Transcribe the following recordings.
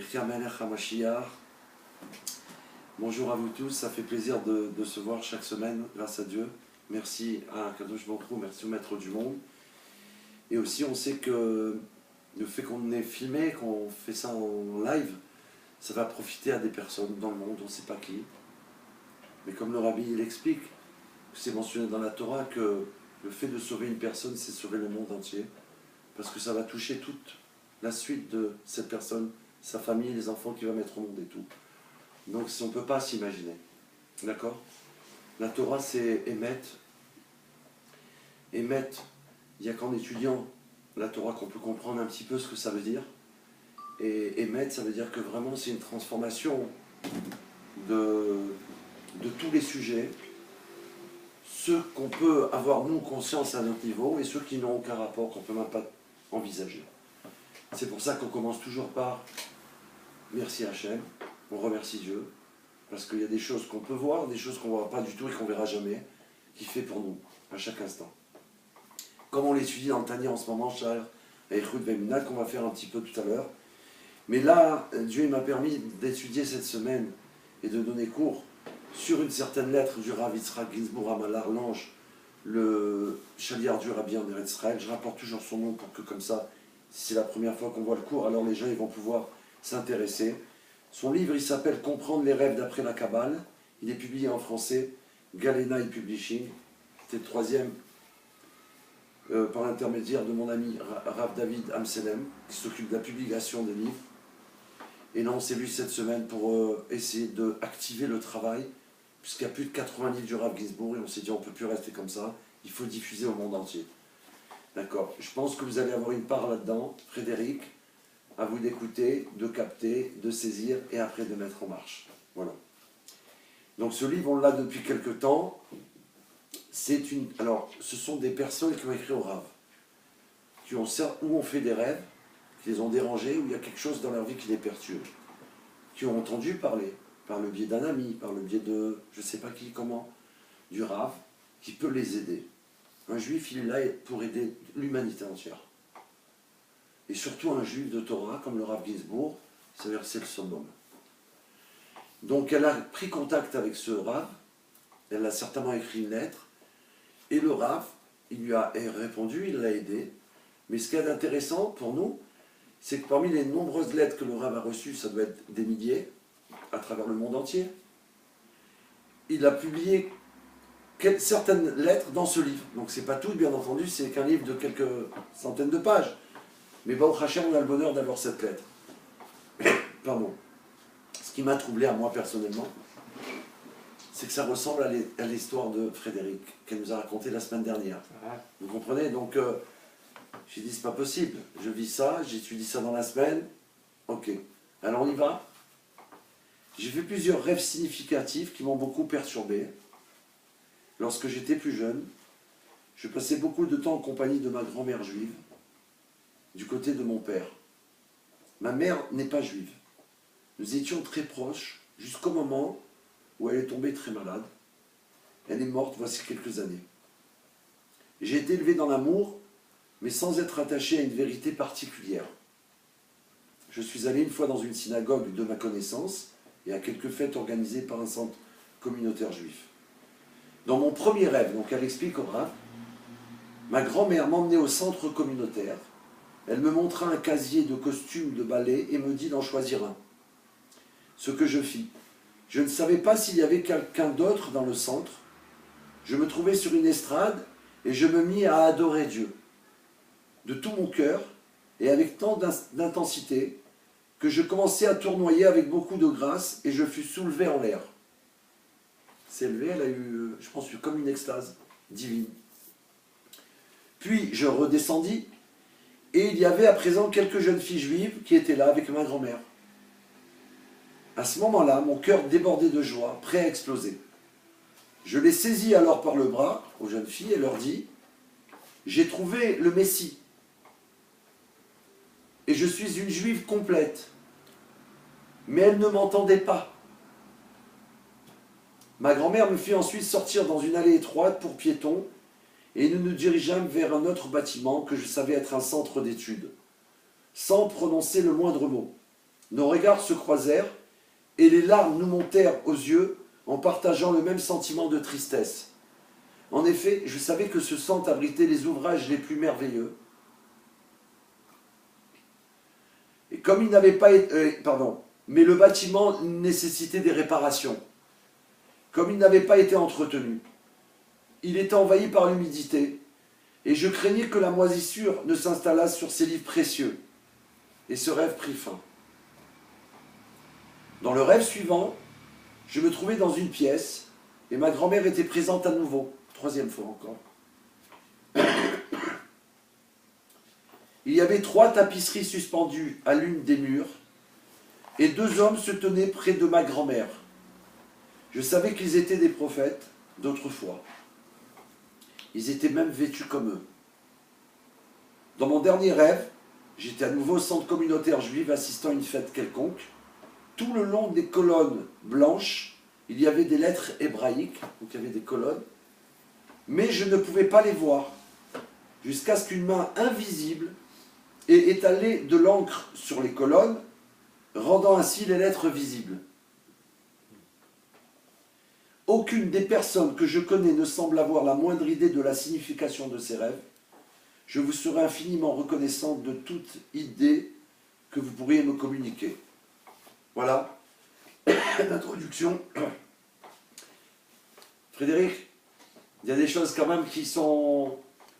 Birka Melech HaMashiach. Bonjour à vous tous, ça fait plaisir de se voir chaque semaine, grâce à Dieu. Merci à Kadosh Baruch Hu, merci au Maître du Monde. Et aussi, on sait que le fait qu'on ait filmé, qu'on fait ça en live, ça va profiter à des personnes dans le monde, on ne sait pas qui. Mais comme le Rabbi il explique, c'est mentionné dans la Torah que le fait de sauver une personne, c'est sauver le monde entier. Parce que ça va toucher toute la suite de cette personne, sa famille, les enfants qu'il va mettre au monde et tout. Donc on ne peut pas s'imaginer. D'accord? La Torah, c'est émettre. Émettre, il n'y a qu'en étudiant la Torah qu'on peut comprendre un petit peu ce que ça veut dire. Et émettre, ça veut dire que vraiment c'est une transformation de tous les sujets. Ceux qu'on peut avoir, nous, conscience à notre niveau, et ceux qui n'ont aucun rapport, qu'on ne peut même pas envisager. C'est pour ça qu'on commence toujours par merci Hachem, on remercie Dieu, parce qu'il y a des choses qu'on peut voir, des choses qu'on ne voit pas du tout et qu'on ne verra jamais, qu'il fait pour nous, à chaque instant. Comme on l'étudie dans le Tanya en ce moment, Sha'ar et Echut Ve'emunah, qu'on va faire un petit peu tout à l'heure. Mais là, Dieu m'a permis d'étudier cette semaine et de donner cours sur une certaine lettre du Rav Yitzhak Ginsburg Amalar l'ange, le chaliard du Rabbi en Eretz Israël. Je rapporte toujours son nom pour que comme ça, si c'est la première fois qu'on voit le cours, alors les gens ils vont pouvoir s'intéresser. Son livre, il s'appelle Comprendre les rêves d'après la Kabbale. Il est publié en français, Galenai Publishing. C'est le troisième par l'intermédiaire de mon ami Rav David Amselem, qui s'occupe de la publication des livres. Et là, on s'est vu cette semaine pour essayer d'activer le travail, puisqu'il y a plus de 80 livres du Rav Ginsburg, et on s'est dit on ne peut plus rester comme ça, il faut diffuser au monde entier. D'accord. Je pense que vous allez avoir une part là-dedans, Frédéric, à vous d'écouter, de capter, de saisir, et après de mettre en marche. Voilà. Donc ce livre, on l'a depuis quelque temps. Alors, ce sont des personnes qui ont écrit au Rav, où on fait des rêves, qui les ont dérangés, où il y a quelque chose dans leur vie qui les perturbe, qui ont entendu parler, par le biais d'un ami, par le biais de, je ne sais pas qui, comment, du Rav, qui peut les aider. Un juif, il est là pour aider l'humanité entière. Et surtout un juif de Torah, comme le Rav Ginsburg, c'est le summum. Donc elle a pris contact avec ce Rav, elle a certainement écrit une lettre, et le Rav, il lui a répondu, il l'a aidé. Mais ce qui est intéressant pour nous, c'est que parmi les nombreuses lettres que le Rav a reçues, ça doit être des milliers, à travers le monde entier, il a publié certaines lettres dans ce livre. Donc c'est pas tout, bien entendu, c'est qu'un livre de quelques centaines de pages. Mais Baruch Hashem, on a le bonheur d'avoir cette lettre. Pardon. Ce qui m'a troublé à moi personnellement, c'est que ça ressemble à l'histoire de Frédéric, qu'elle nous a raconté la semaine dernière. Vous comprenez? Donc, j'ai dit, c'est pas possible. Je vis ça, j'étudie ça dans la semaine. Ok. Alors, on y va. J'ai fait plusieurs rêves significatifs qui m'ont beaucoup perturbé. Lorsque j'étais plus jeune, je passais beaucoup de temps en compagnie de ma grand-mère juive, du côté de mon père. Ma mère n'est pas juive. Nous étions très proches jusqu'au moment où elle est tombée très malade. Elle est morte voici quelques années. J'ai été élevé dans l'amour, mais sans être attaché à une vérité particulière. Je suis allé une fois dans une synagogue de ma connaissance et à quelques fêtes organisées par un centre communautaire juif. Dans mon premier rêve, donc elle explique au Rav, ma grand-mère m'emmenait au centre communautaire. Elle me montra un casier de costumes de ballet et me dit d'en choisir un. Ce que je fis. Je ne savais pas s'il y avait quelqu'un d'autre dans le centre. Je me trouvais sur une estrade et je me mis à adorer Dieu. De tout mon cœur et avec tant d'intensité que je commençais à tournoyer avec beaucoup de grâce et je fus soulevé en l'air. C'est élevé, elle a eu, je pense, comme une extase divine. Puis je redescendis et il y avait à présent quelques jeunes filles juives qui étaient là avec ma grand-mère. À ce moment-là, mon cœur débordait de joie, prêt à exploser. Je les saisis alors par le bras, aux jeunes filles, et leur dis « J'ai trouvé le Messie. Et je suis une juive complète. » Mais elles ne m'entendaient pas. Ma grand-mère me fit ensuite sortir dans une allée étroite pour piétons, et nous nous dirigeâmes vers un autre bâtiment que je savais être un centre d'études, sans prononcer le moindre mot. Nos regards se croisèrent et les larmes nous montèrent aux yeux en partageant le même sentiment de tristesse. En effet, je savais que ce centre abritait les ouvrages les plus merveilleux. Et comme il n'avait pas été... mais le bâtiment nécessitait des réparations. Comme il n'avait pas été entretenu, il était envahi par l'humidité, et je craignais que la moisissure ne s'installasse sur ces livres précieux. Et ce rêve prit fin. Dans le rêve suivant, je me trouvais dans une pièce, et ma grand-mère était présente à nouveau, troisième fois encore. Il y avait 3 tapisseries suspendues à l'une des murs, et 2 hommes se tenaient près de ma grand-mère. Je savais qu'ils étaient des prophètes d'autrefois. Ils étaient même vêtus comme eux. Dans mon dernier rêve, j'étais à nouveau au centre communautaire juif assistant à une fête quelconque. Tout le long des colonnes blanches, il y avait des lettres hébraïques, donc il y avait des colonnes, mais je ne pouvais pas les voir, jusqu'à ce qu'une main invisible ait étalé de l'encre sur les colonnes, rendant ainsi les lettres visibles. Aucune des personnes que je connais ne semble avoir la moindre idée de la signification de ces rêves. Je vous serai infiniment reconnaissant de toute idée que vous pourriez me communiquer. Voilà l'introduction. Frédéric, il y a des choses quand même qui sont...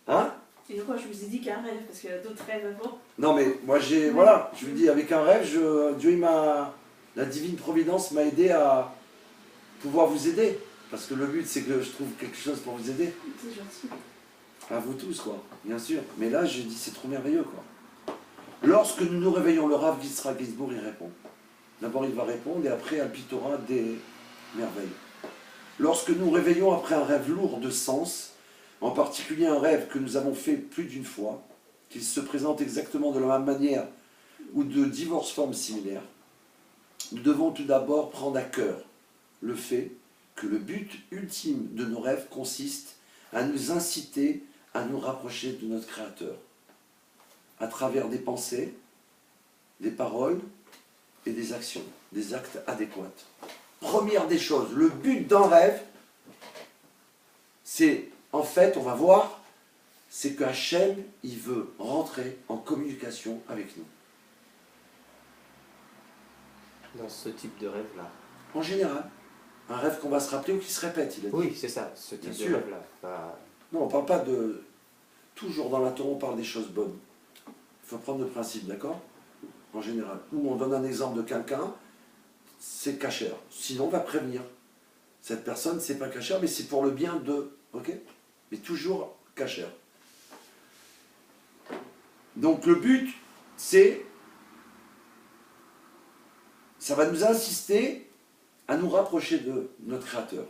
Hein? Et pourquoi je vous ai dit qu'un rêve, parce qu'il y a d'autres rêves avant. Non mais moi j'ai... Oui. Voilà, je vous dis, avec un rêve, Dieu il m'a... La divine providence m'a aidé à pouvoir vous aider. Parce que le but c'est que je trouve quelque chose pour vous aider. C'est gentil. À vous tous quoi, bien sûr. Mais là j'ai dit c'est trop merveilleux quoi. Lorsque nous nous réveillons, le Rav Yitzhak Ginsburg il répond. D'abord il va répondre et après Alpitora des merveilles. Lorsque nous réveillons après un rêve lourd de sens, en particulier un rêve que nous avons fait plus d'une fois, qu'il se présente exactement de la même manière ou de diverses formes similaires, nous devons tout d'abord prendre à cœur le fait que le but ultime de nos rêves consiste à nous inciter à nous rapprocher de notre Créateur, à travers des pensées, des paroles et des actions, des actes adéquats. Première des choses, le but d'un rêve, c'est, en fait, on va voir, c'est qu'Hachem, il veut rentrer en communication avec nous. Dans ce type de rêve-là. En général, un rêve qu'on va se rappeler ou qui se répète, il a dit. Oui, c'est ça, ce type Bien de sûr. rêve-là. Pas... Non, on ne parle pas de... Toujours dans la Torah, on parle des choses bonnes. Il faut prendre le principe, d'accord? En général. Ou on donne un exemple de quelqu'un, c'est cachère. Sinon, on va prévenir. Cette personne, c'est pas cachère, mais c'est pour le bien de... Ok? Mais toujours cachère. Donc le but, c'est... Ça va nous insister à nous rapprocher de notre Créateur.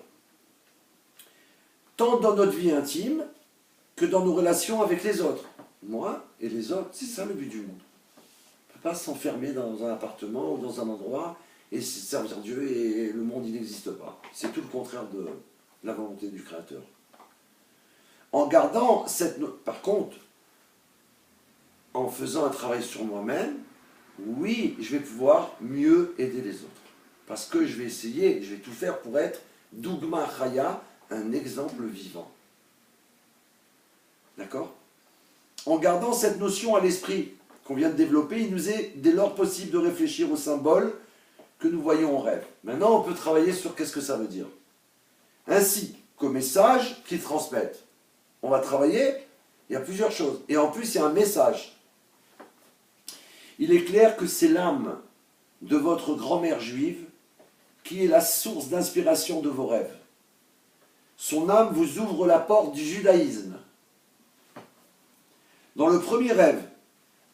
Tant dans notre vie intime que dans nos relations avec les autres. Moi et les autres, c'est ça le but du monde. On ne peut pas s'enfermer dans un appartement ou dans un endroit et servir Dieu et le monde il n'existe pas. C'est tout le contraire de la volonté du Créateur. En gardant cette... Par contre, en faisant un travail sur moi-même, oui, je vais pouvoir mieux aider les autres. Parce que je vais essayer, je vais tout faire pour être Dougma Chaya, un exemple vivant. D'accord? En gardant cette notion à l'esprit qu'on vient de développer, il nous est dès lors possible de réfléchir aux symboles que nous voyons en rêve. Maintenant, on peut travailler sur qu'est-ce que ça veut dire. Ainsi qu'aux messages qu'ils transmettent. On va travailler, il y a plusieurs choses. Et en plus, il y a un message. Il est clair que c'est l'âme de votre grand-mère juive qui est la source d'inspiration de vos rêves. Son âme vous ouvre la porte du judaïsme. Dans le premier rêve,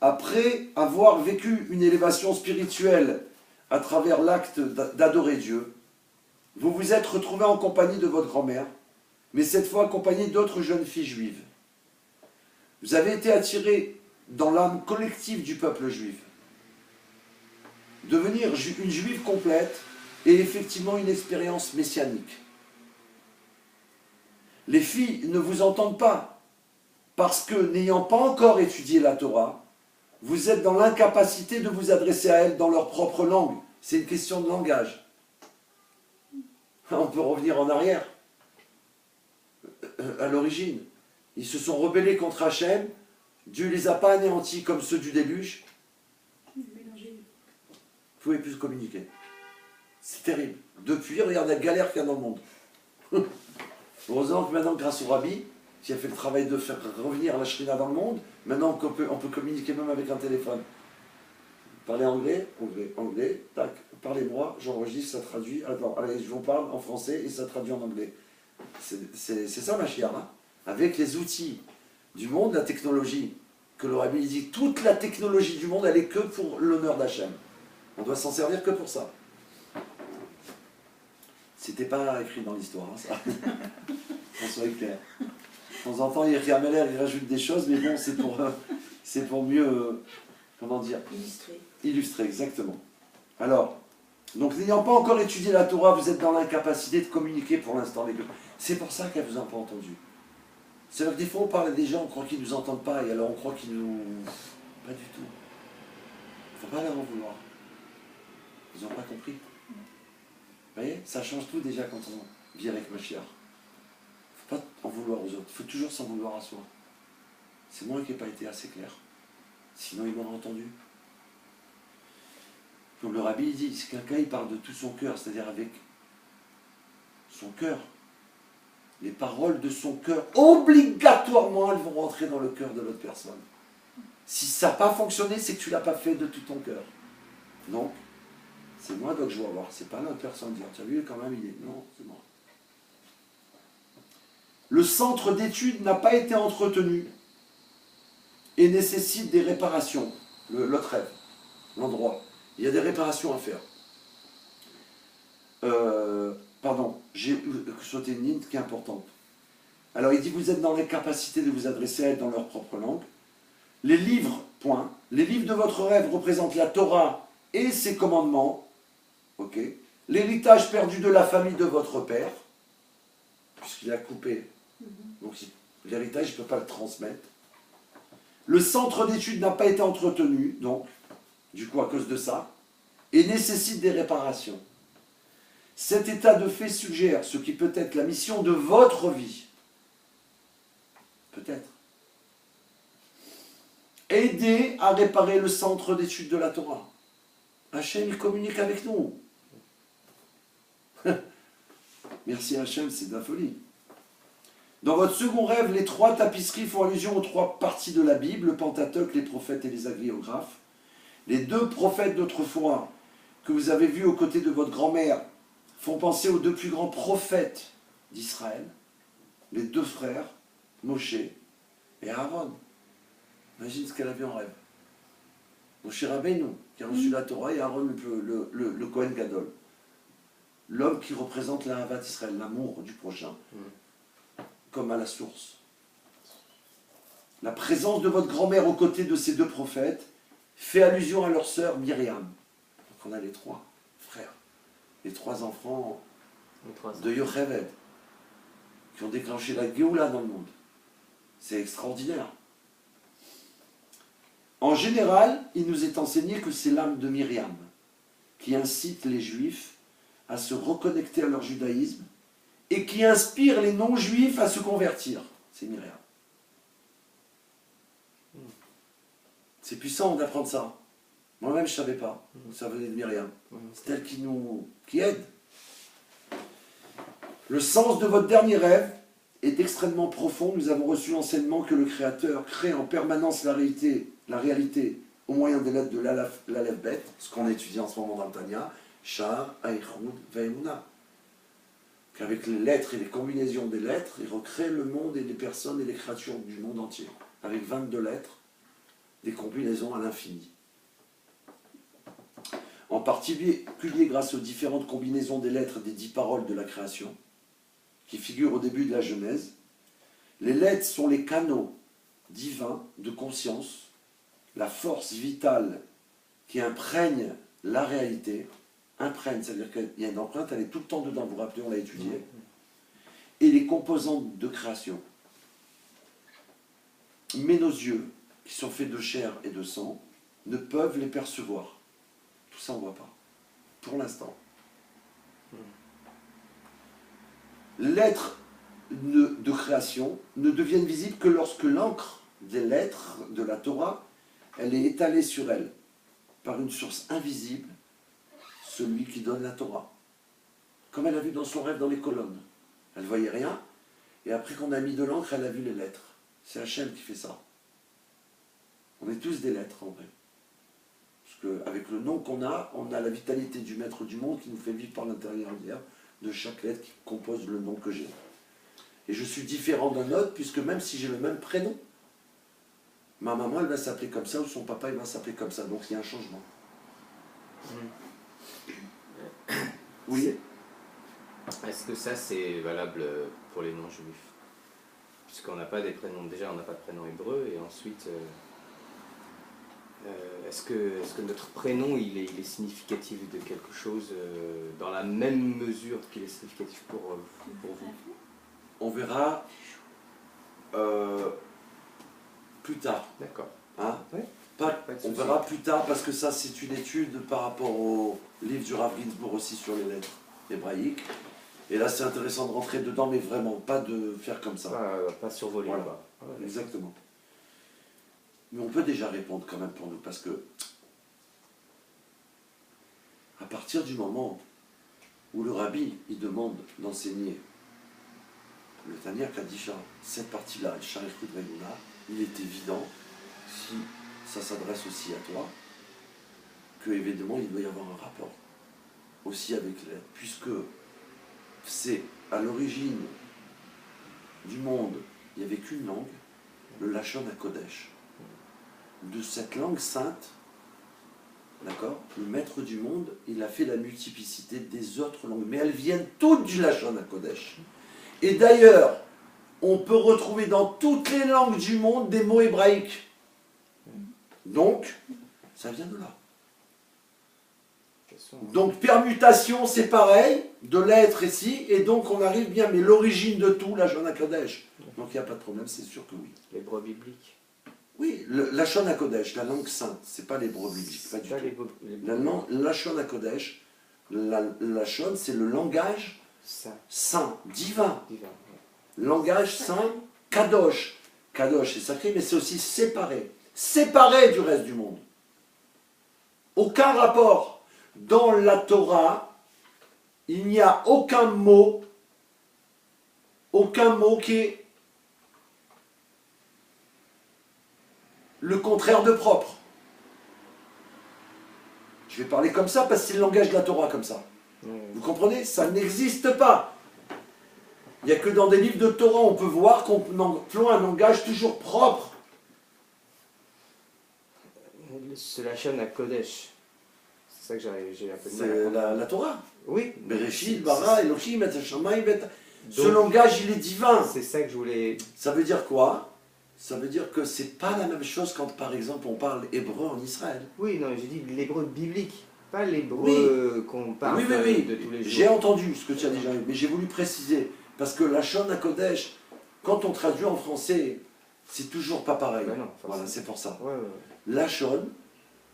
après avoir vécu une élévation spirituelle à travers l'acte d'adorer Dieu, vous vous êtes retrouvé en compagnie de votre grand-mère, mais cette fois accompagné d'autres jeunes filles juives. Vous avez été attiré dans l'âme collective du peuple juif. Devenir une juive complète est effectivement une expérience messianique. Les filles ne vous entendent pas, parce que n'ayant pas encore étudié la Torah, vous êtes dans l'incapacité de vous adresser à elles dans leur propre langue. C'est une question de langage. On peut revenir en arrière. À l'origine, ils se sont rebellés contre Hachem. Dieu les a pas anéantis comme ceux du déluge. Mélanger. Vous pouvez plus communiquer. C'est terrible. Depuis, regarde la galère qu'il y a dans le monde. Heureusement que maintenant, grâce au Rabbi, qui a fait le travail de faire revenir la Shrina dans le monde, maintenant on peut communiquer même avec un téléphone. Parlez anglais, anglais, anglais, tac, parlez-moi, j'enregistre, ça traduit. Attends, allez, je vous parle en français et ça traduit en anglais. C'est ça ma chère, hein. Avec les outils du monde, la technologie, que le Rabbi dit, toute la technologie du monde, elle est que pour l'honneur d'Hachem. On doit s'en servir que pour ça. C'était pas écrit dans l'histoire, hein, ça. On soit clair. De temps en temps, il rajoute des choses, mais bon, c'est pour mieux, comment dire, Illustré. illustrer, exactement. Alors, donc n'ayant pas encore étudié la Torah, vous êtes dans l'incapacité de communiquer pour l'instant avec eux. C'est pour ça qu'elle vous a pas entendu. C'est vrai que des fois, on parle à des gens, on croit qu'ils ne nous entendent pas, et alors on croit qu'ils nous... Pas du tout. Il ne faut pas leur en vouloir. Ils n'ont pas compris. Vous voyez, ça change tout déjà quand on vit avec Mashiach. Il ne faut pas en vouloir aux autres. Il faut toujours s'en vouloir à soi. C'est moi qui n'ai pas été assez clair. Sinon, ils m'auraient entendu. Donc le Rabbi il dit, si quelqu'un il parle de tout son cœur, c'est-à-dire avec son cœur, les paroles de son cœur, obligatoirement, elles vont rentrer dans le cœur de l'autre personne. Si ça n'a pas fonctionné, c'est que tu ne l'as pas fait de tout ton cœur. Donc, c'est moi donc je vais voir. C'est pas l'autre personne dire, tu as vu quand même il est. Non, c'est moi. Le centre d'études n'a pas été entretenu et nécessite des réparations. L'autre rêve, l'endroit. Il y a des réparations à faire. Pardon, j'ai sauté une ligne qui est importante. Alors il dit, vous êtes dans l'incapacité de vous adresser à elles dans leur propre langue. Les livres, point. Les livres de votre rêve représentent la Torah et ses commandements. Ok. L'héritage perdu de la famille de votre père, puisqu'il a coupé. Donc l'héritage, il ne peut pas le transmettre. Le centre d'études n'a pas été entretenu, donc, du coup, à cause de ça, et nécessite des réparations. Cet état de fait suggère ce qui peut être la mission de votre vie. Peut-être. Aider à réparer le centre d'études de la Torah. Hachem, il communique avec nous. Merci Hachem, c'est de la folie. Dans votre second rêve, les 3 tapisseries font allusion aux 3 parties de la Bible, le Pentateuque, les prophètes et les hagiographes. Les 2 prophètes d'autrefois que vous avez vus aux côtés de votre grand-mère font penser aux 2 plus grands prophètes d'Israël, les 2 frères, Moshe et Aaron. Imagine ce qu'elle a vu en rêve. Moshe Rabbeinu, qui a reçu la Torah, et Aaron, le Kohen Gadol. L'homme qui représente l'Ahavat Israël, l'amour du prochain, comme à la source. La présence de votre grand-mère aux côtés de ces 2 prophètes fait allusion à leur sœur Myriam. Donc on a les 3 frères, les 3 enfants de Yocheved, qui ont déclenché la Géoula dans le monde. C'est extraordinaire. En général, il nous est enseigné que c'est l'âme de Myriam qui incite les Juifs à se reconnecter à leur judaïsme et qui inspire les non-juifs à se convertir. C'est Myriam. C'est puissant d'apprendre ça. Moi-même, je ne savais pas. Ça venait de Myriam. C'est elle qui aide. Le sens de votre dernier rêve est extrêmement profond. Nous avons reçu l'enseignement que le Créateur crée en permanence la réalité au moyen des lettres de l'Aleph Bet, ce qu'on étudie en ce moment dans le Tanya, Shah, Aïchoud, Ve'emunah. Qu'avec les lettres et les combinaisons des lettres, il recrée le monde et les personnes et les créatures du monde entier. Avec 22 lettres, des combinaisons à l'infini. En particulier grâce aux différentes combinaisons des lettres des 10 paroles de la création, qui figurent au début de la Genèse, les lettres sont les canaux divins de conscience, la force vitale qui imprègne la réalité, c'est-à-dire qu'il y a une empreinte, elle est tout le temps dedans, vous vous rappelez, on l'a étudié, et les composantes de création. Mais nos yeux, qui sont faits de chair et de sang, ne peuvent les percevoir. Tout ça, on ne voit pas. Pour l'instant. Lettres de création ne deviennent visibles que lorsque l'encre des lettres de la Torah, elle est étalée sur elle par une source invisible, celui qui donne la Torah. Comme elle a vu dans son rêve dans les colonnes. Elle ne voyait rien, et après qu'on a mis de l'encre, elle a vu les lettres. C'est Hachem qui fait ça. On est tous des lettres en vrai. Parce qu'avec le nom qu'on a, on a la vitalité du maître du monde qui nous fait vivre par l'intérieur de chaque lettre qui compose le nom que j'ai. Et je suis différent d'un autre, puisque même si j'ai le même prénom, ma maman, elle va s'appeler comme ça, ou son papa, il va s'appeler comme ça. Donc il y a un changement. Oui. Est-ce que ça, c'est valable pour les non-juifs? Puisqu'on n'a pas des prénoms, déjà on n'a pas de prénom hébreu, et ensuite, est-ce que notre prénom, il est significatif de quelque chose dans la même mesure qu'il est significatif pour vous? On verra plus tard. D'accord. Hein? Ouais. Pas, de on souci. verra plus tard, parce que ça, c'est une étude par rapport au livre du Rav Ginsburg aussi sur les lettres hébraïques. Et là, c'est intéressant de rentrer dedans, mais vraiment, pas de faire comme ça. Pas survoler Voilà. là-bas. Voilà. Exactement. Mais on peut déjà répondre quand même pour nous, parce que à partir du moment où le rabbi, il demande d'enseigner le Tanya Kadisha, cette partie-là, le Sharichut Vayuna, il est évident, si ça s'adresse aussi à toi, que évidemment il doit y avoir un rapport aussi avec l'aide, puisque c'est à l'origine du monde, il n'y avait qu'une langue, le Lachon HaKodesh. De cette langue sainte, d'accord, le maître du monde, il a fait la multiplicité des autres langues, mais elles viennent toutes du Lachon HaKodesh. Et d'ailleurs, on peut retrouver dans toutes les langues du monde des mots hébraïques. Donc, ça vient de là. Donc, permutation, c'est pareil, de l'être ici, et donc on arrive bien, mais l'origine de tout, la Shon HaKodesh. Donc, il n'y a pas de problème, c'est sûr que oui. L'hébreu biblique. Oui, la Shon HaKodesh, la langue sainte, c'est pas l'hébreu biblique, pas du tout. La Shon HaKodesh, la Shon, c'est le langage saint, divin. Langage saint, Kadosh. Kadosh, c'est sacré, mais c'est aussi séparé. Séparé du reste du monde. Aucun rapport. Dans la Torah, il n'y a aucun mot qui est le contraire de propre. Je vais parler comme ça parce que c'est le langage de la Torah comme ça. Vous comprenez? Ça n'existe pas. Il n'y a que dans des livres de Torah on peut voir qu'on emploie un langage toujours propre. C'est la chaîne à Kodesh. C'est ça que j'ai un peu de mal à C'est comprendre. la Torah. Oui. Bereshit, bara, Elohim, et Hashamayim, ce langage, il est divin. C'est ça que je voulais... Ça veut dire quoi? Ça veut dire que c'est pas la même chose quand, par exemple, on parle hébreu en Israël. Oui, non, j'ai dit l'hébreu biblique, pas l'hébreu qu'on parle de tous les jours. J'ai entendu ce que tu as déjà eu, mais j'ai voulu préciser. Parce que la Shon HaKodesh, quand on traduit en français, c'est toujours pas pareil. Ben non, voilà, c'est pour ça. Ouais. La Shon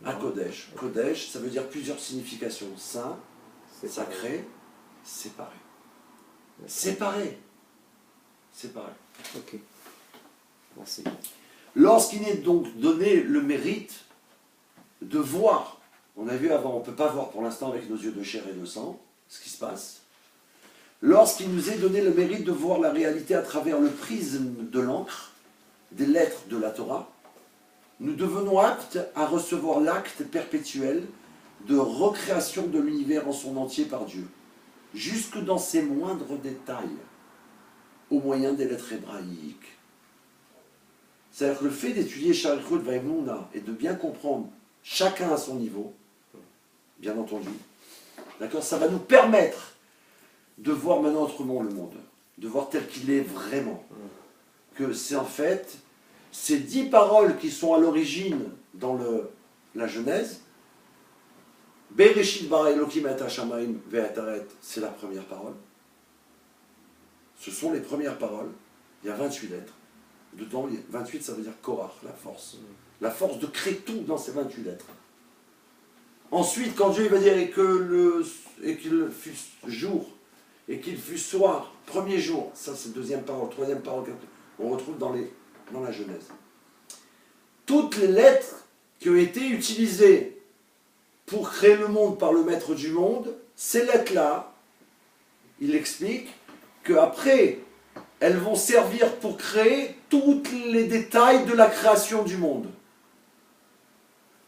HaKodesh. Kodesh, ça veut dire plusieurs significations. Saint, sacré, séparé. Séparé. Séparé. Ok. Merci. Lorsqu'il est donc donné le mérite de voir, on a vu avant, on ne peut pas voir pour l'instant avec nos yeux de chair et de sang ce qui se passe. Lorsqu'il nous est donné le mérite de voir la réalité à travers le prisme de l'encre, des lettres de la Torah, nous devenons aptes à recevoir l'acte perpétuel de recréation de l'univers en son entier par Dieu, jusque dans ses moindres détails, au moyen des lettres hébraïques. C'est-à-dire que le fait d'étudier Sharichut Vayimuna et de bien comprendre chacun à son niveau, bien entendu, d'accord, ça va nous permettre de voir maintenant autrement le monde, de voir tel qu'il est vraiment. Que c'est en fait ces 10 paroles qui sont à l'origine dans la Genèse. Bereshit bara Elohim et Hashamayim ve'ataret, c'est la première parole. Ce sont les premières paroles. Il y a 28 lettres. Dedans, 28, ça veut dire Korach, la force. La force de créer tout dans ces 28 lettres. Ensuite, quand Dieu il va dire et qu'il fut jour, et qu'il fut soir, premier jour, ça c'est deuxième parole, troisième parole, on retrouve dans la Genèse. Toutes les lettres qui ont été utilisées pour créer le monde par le maître du monde, ces lettres-là, il explique qu'après, elles vont servir pour créer tous les détails de la création du monde.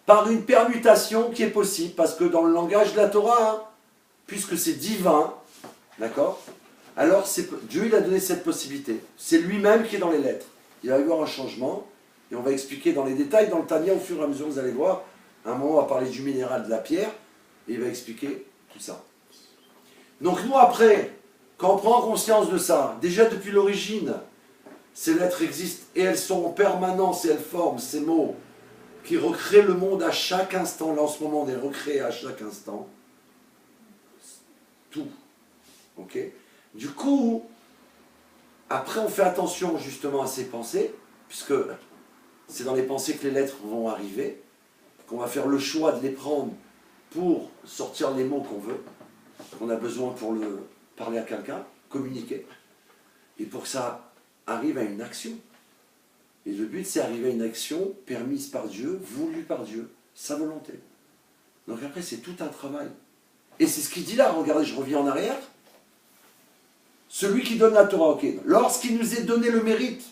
Par une permutation qui est possible, parce que dans le langage de la Torah, hein, puisque c'est divin, d'accord? Alors Dieu il a donné cette possibilité. C'est lui-même qui est dans les lettres. Il va y avoir un changement, et on va expliquer dans les détails, dans le Tanya, au fur et à mesure, vous allez voir, à un moment on va parler du minéral de la pierre, et il va expliquer tout ça. Donc nous après, quand on prend conscience de ça, déjà depuis l'origine, ces lettres existent, et elles sont en permanence, et elles forment ces mots, qui recréent le monde à chaque instant. Là en ce moment on est recréé à chaque instant. Tout. Ok? Du coup, après on fait attention justement à ces pensées, puisque c'est dans les pensées que les lettres vont arriver, qu'on va faire le choix de les prendre pour sortir les mots qu'on veut, qu'on a besoin pour parler à quelqu'un, communiquer, et pour que ça arrive à une action. Et le but, c'est d'arriver à une action permise par Dieu, voulue par Dieu, sa volonté. Donc après, c'est tout un travail. Et c'est ce qu'il dit là, regardez, je reviens en arrière. Celui qui donne la Torah, ok. Lorsqu'il nous est donné le mérite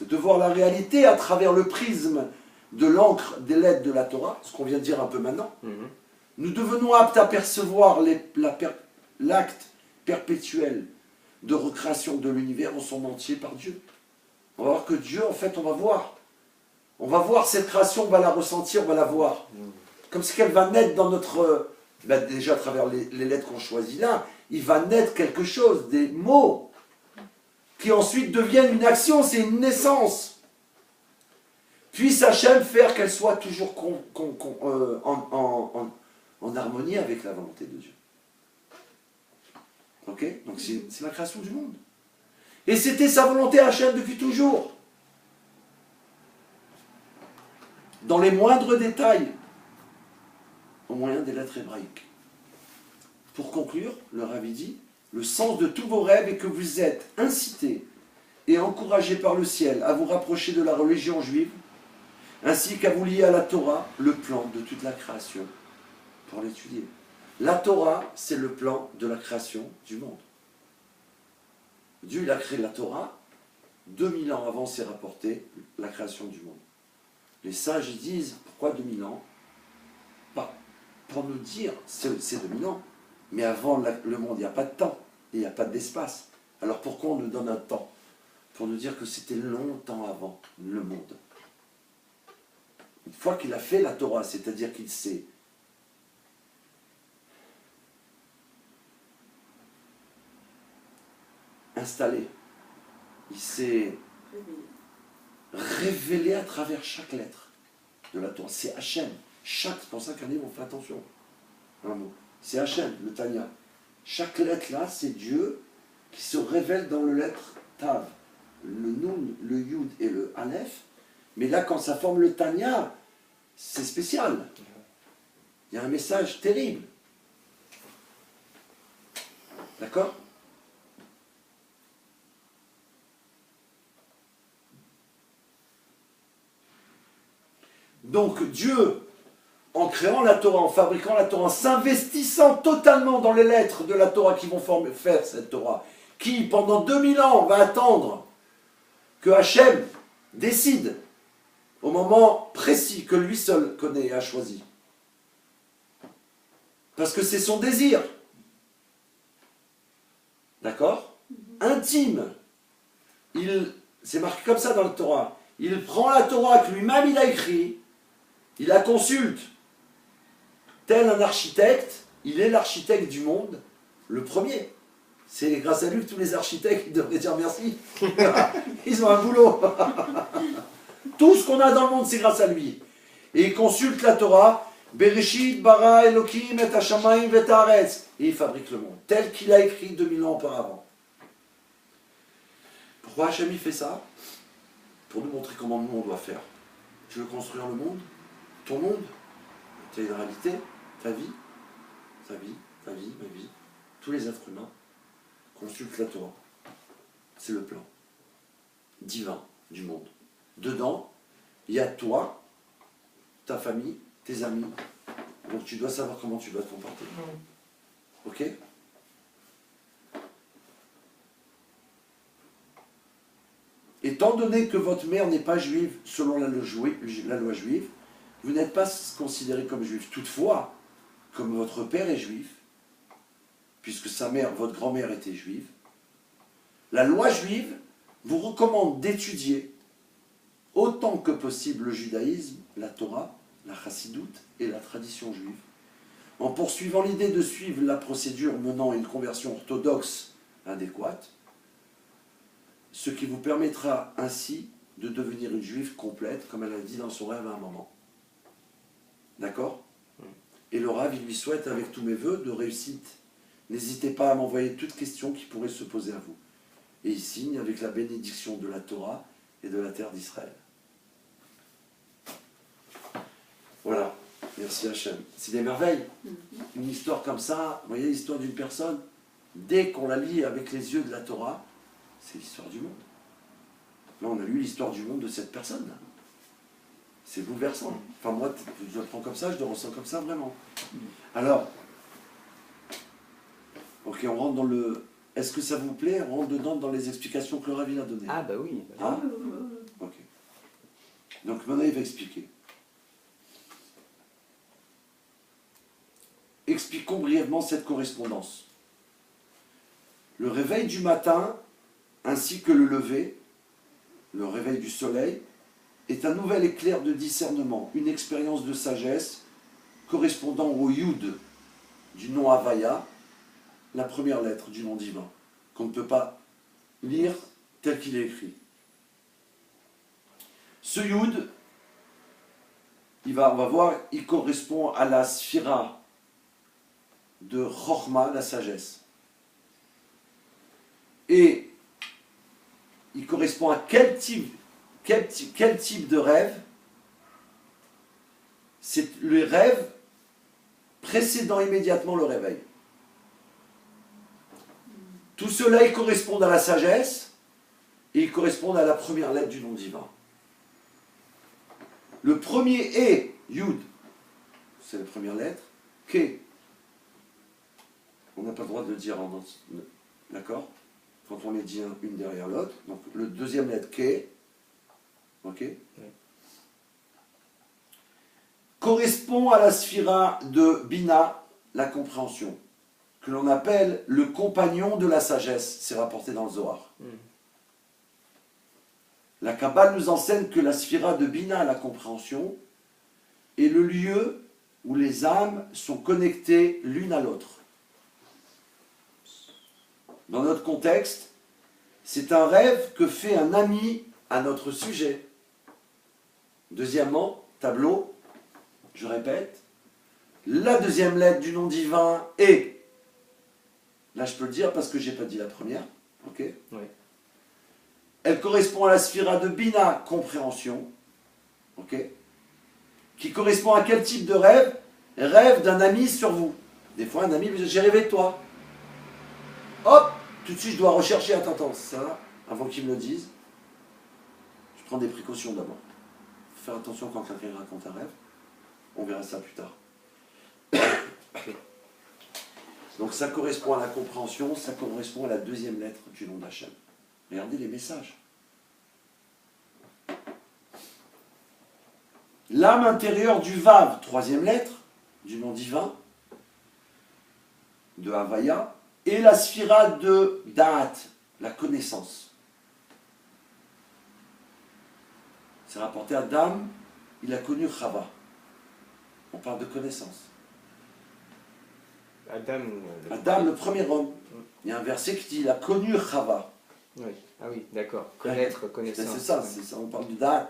de voir la réalité à travers le prisme de l'encre des lettres de la Torah, ce qu'on vient de dire un peu maintenant, nous devenons aptes à percevoir l'acte perpétuel de recréation de l'univers en son entier par Dieu. On va voir que Dieu, en fait, on va voir. On va voir cette création, on va la ressentir, on va la voir. Comme si qu'elle va naître dans notre... déjà à travers les lettres qu'on choisit là, il va naître quelque chose, des mots, qui ensuite deviennent une action, c'est une naissance. Puisse Hachem faire qu'elle soit toujours en harmonie avec la volonté de Dieu. Ok? Donc c'est la création du monde. Et c'était sa volonté Hachem depuis toujours. Dans les moindres détails, au moyen des lettres hébraïques. Pour conclure, le Ravi dit, le sens de tous vos rêves est que vous êtes incités et encouragés par le ciel à vous rapprocher de la religion juive, ainsi qu'à vous lier à la Torah, le plan de toute la création, pour l'étudier. La Torah, c'est le plan de la création du monde. Dieu, il a créé la Torah, 2000 ans avant c'est rapporté la création du monde. Les sages ils disent, pourquoi 2000 ans? Pas pour nous dire, c'est 2000 ans, mais avant le monde, il n'y a pas de temps, et il n'y a pas d'espace. Alors pourquoi on nous donne un temps? Pour nous dire que c'était longtemps avant le monde. Une fois qu'il a fait la Torah, c'est-à-dire qu'il s'est installé, il s'est révélé à travers chaque lettre de la Torah. C'est Hachem. C'est pour ça qu'un livre, on fait attention. Un mot. C'est Hachem, le Tanya. Chaque lettre là, c'est Dieu qui se révèle dans le lettre Tav. Le Nun, le Yud et le Aleph. Mais là, quand ça forme le Tanya, c'est spécial. Il y a un message terrible. D'accord? Donc Dieu, en créant la Torah, en fabriquant la Torah, en s'investissant totalement dans les lettres de la Torah qui vont faire cette Torah, qui pendant 2000 ans va attendre que Hachem décide au moment précis que lui seul connaît et a choisi. Parce que c'est son désir. D'accord? Intime. C'est marqué comme ça dans la Torah. Il prend la Torah que lui-même il a écrit, il la consulte. Tel un architecte, il est l'architecte du monde, le premier. C'est grâce à lui que tous les architectes devraient dire merci. Ils ont un boulot. Tout ce qu'on a dans le monde, c'est grâce à lui. Et il consulte la Torah. Bereshit bara Elokim et hashamayim vet haaretz. Et il fabrique le monde, tel qu'il a écrit 2000 ans auparavant. Pourquoi Hachem fait ça? Pour nous montrer comment nous on doit faire. Tu veux construire le monde? Ton monde? Tu as une réalité? Ta vie? Ta vie, ta vie, ma vie. Tous les êtres humains consultent la Torah. C'est le plan divin du monde. Dedans, il y a toi, ta famille, tes amis. Donc tu dois savoir comment tu dois te comporter. Ok? Étant donné que votre mère n'est pas juive selon la loi juive, vous n'êtes pas considéré comme juif. Toutefois, comme votre père est juif, puisque sa mère, votre grand-mère était juive, la loi juive vous recommande d'étudier autant que possible le judaïsme, la Torah, la chassidoute et la tradition juive, en poursuivant l'idée de suivre la procédure menant à une conversion orthodoxe adéquate, ce qui vous permettra ainsi de devenir une juive complète, comme elle a dit dans son rêve à un moment. D'accord? Et le Rav, il lui souhaite, avec tous mes voeux, de réussite. N'hésitez pas à m'envoyer toute question qui pourrait se poser à vous. Et il signe avec la bénédiction de la Torah et de la terre d'Israël. Voilà. Merci Hachem. C'est des merveilles. Une histoire comme ça, vous voyez l'histoire d'une personne, dès qu'on la lit avec les yeux de la Torah, c'est l'histoire du monde. Là, on a lu l'histoire du monde de cette personne. C'est bouleversant. Enfin, moi, je le prends comme ça, je le ressens comme ça, vraiment. Alors, ok, on rentre dans le... Est-ce que ça vous plaît? On rentre dedans dans les explications que le Rav a données. Ah bah oui. Hein? Ok. Donc maintenant, il va expliquer. Expliquons brièvement cette correspondance. Le réveil du matin, ainsi que le lever, le réveil du soleil, est un nouvel éclair de discernement, une expérience de sagesse correspondant au Yud du nom Havaya, la première lettre du nom divin, qu'on ne peut pas lire tel qu'il est écrit. Ce Yud, on va voir, il correspond à la sphira de Chochma, la sagesse. Et il correspond à quel type de rêve? C'est le rêve précédant immédiatement le réveil. Tout cela, il correspond à la sagesse et il correspond à la première lettre du nom divin. Le premier est Yud, c'est la première lettre. Ke, on n'a pas le droit de le dire en entier, d'accord? Quand on les dit une derrière l'autre. Donc le deuxième lettre Ke, ok, oui, correspond à la sphira de Bina, la compréhension, que l'on appelle le compagnon de la sagesse. C'est rapporté dans le Zohar. La Kabbale nous enseigne que la sphira de Bina, la compréhension, est le lieu où les âmes sont connectées l'une à l'autre. Dans notre contexte, c'est un rêve que fait un ami à notre sujet. Deuxièmement, tableau, je répète, la deuxième lettre du nom divin est, là je peux le dire parce que je n'ai pas dit la première, ok? Oui. Elle correspond à la sphira de Bina, compréhension, ok? Qui correspond à quel type de rêve? Rêve d'un ami sur vous. Des fois un ami vous dit, j'ai rêvé de toi. Hop, tout de suite je dois rechercher, attends, ça, avant qu'il me le dise. Je prends des précautions d'abord. Faire attention quand quelqu'un raconte un rêve. On verra ça plus tard. Donc ça correspond à la compréhension, ça correspond à la deuxième lettre du nom d'Hachem. Regardez les messages. L'âme intérieure du Vav, troisième lettre du nom divin, de Havaya, et la sphira de Da'at, la connaissance. C'est rapporté à Adam, il a connu Chava. On parle de connaissance. Adam, le premier homme. Il y a un verset qui dit il a connu Chava. Oui. Ah oui, d'accord. Connaître, connaissance. C'est ça, on parle du Da'at.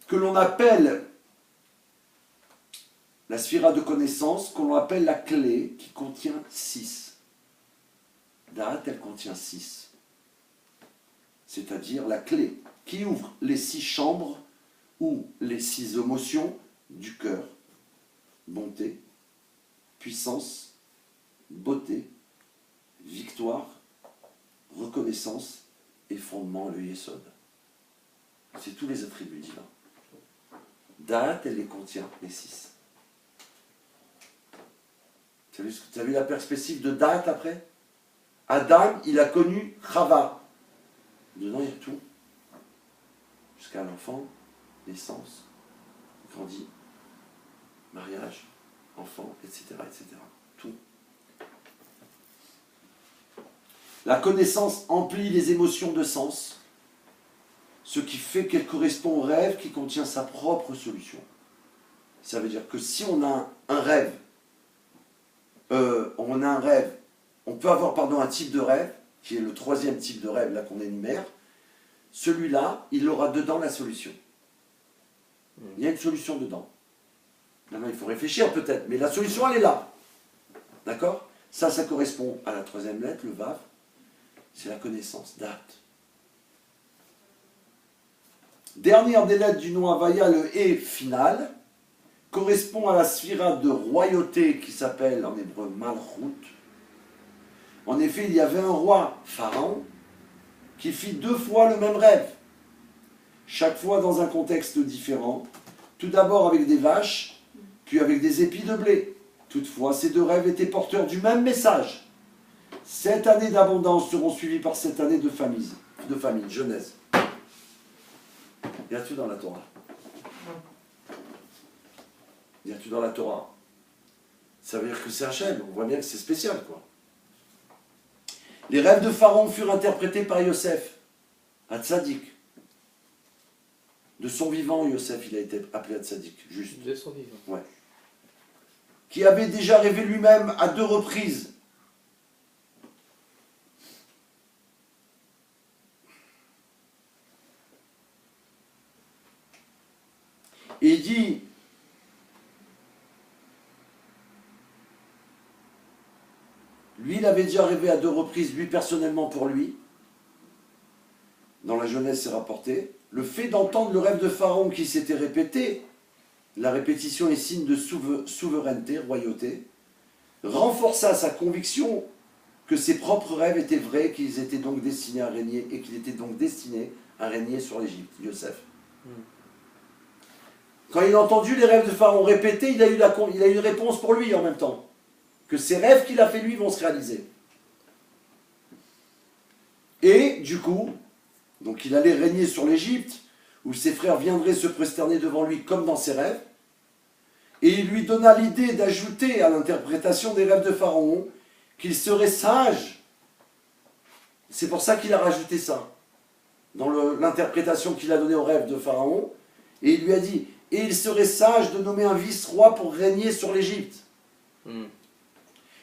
Que l'on appelle la sphira de connaissance, qu'on appelle la clé, qui contient 6. Da'at, elle contient 6. c'est-à-dire la clé qui ouvre les 6 chambres ou les 6 émotions du cœur. Bonté, puissance, beauté, victoire, reconnaissance et fondement, le Yesod. C'est tous les attributs divins. Da'at, elle les contient, les 6. Tu as vu la perspective de Da'at après? Adam, il a connu Chava. Dedans, il y a tout. Jusqu'à l'enfant, naissance, grandit, mariage, enfant, etc., etc. Tout. La connaissance emplit les émotions de sens, ce qui fait qu'elle correspond au rêve qui contient sa propre solution. Ça veut dire que si on a un rêve, on peut avoir un type de rêve, qui est le 3e type de rêve là qu'on énumère, celui-là, il aura dedans la solution. Il y a une solution dedans. Maintenant, il faut réfléchir peut-être, mais la solution, elle est là. D'accord? Ça correspond à la 3e lettre, le Vav. C'est la connaissance, date. Dernière des lettres du nom Havaya, le E final, correspond à la sphira de royauté qui s'appelle en hébreu Malchut. En effet, il y avait un roi, Pharaon, qui fit 2 fois le même rêve, chaque fois dans un contexte différent, tout d'abord avec des vaches, puis avec des épis de blé. Toutefois, ces 2 rêves étaient porteurs du même message. 7 années d'abondance seront suivies par 7 années de famine, Genèse. Il y a tout dans la Torah. Il y a tout dans la Torah. Ça veut dire que c'est Hachem, on voit bien que c'est spécial, quoi. Les rêves de Pharaon furent interprétés par Yosef, à Tzadik. De son vivant, Yosef, il a été appelé à Tzadik, juste. De son vivant. Ouais. Qui avait déjà rêvé lui-même à 2 reprises. Et il dit, lui, il avait déjà rêvé à 2 reprises, lui personnellement pour lui. Dans la Genèse, c'est rapporté. Le fait d'entendre le rêve de Pharaon qui s'était répété, la répétition est signe de souveraineté, royauté, renforça sa conviction que ses propres rêves étaient vrais, qu'ils étaient donc destinés à régner, et qu'il était donc destiné à régner sur l'Égypte, Yosef. Quand il a entendu les rêves de Pharaon répétés, il a eu une réponse pour lui en même temps. Que ces rêves qu'il a fait lui vont se réaliser. Et du coup, donc il allait régner sur l'Égypte, où ses frères viendraient se prosterner devant lui comme dans ses rêves, et il lui donna l'idée d'ajouter à l'interprétation des rêves de Pharaon qu'il serait sage. C'est pour ça qu'il a rajouté ça, dans l'interprétation qu'il a donnée aux rêves de Pharaon, et il lui a dit, et il serait sage de nommer un vice-roi pour régner sur l'Égypte.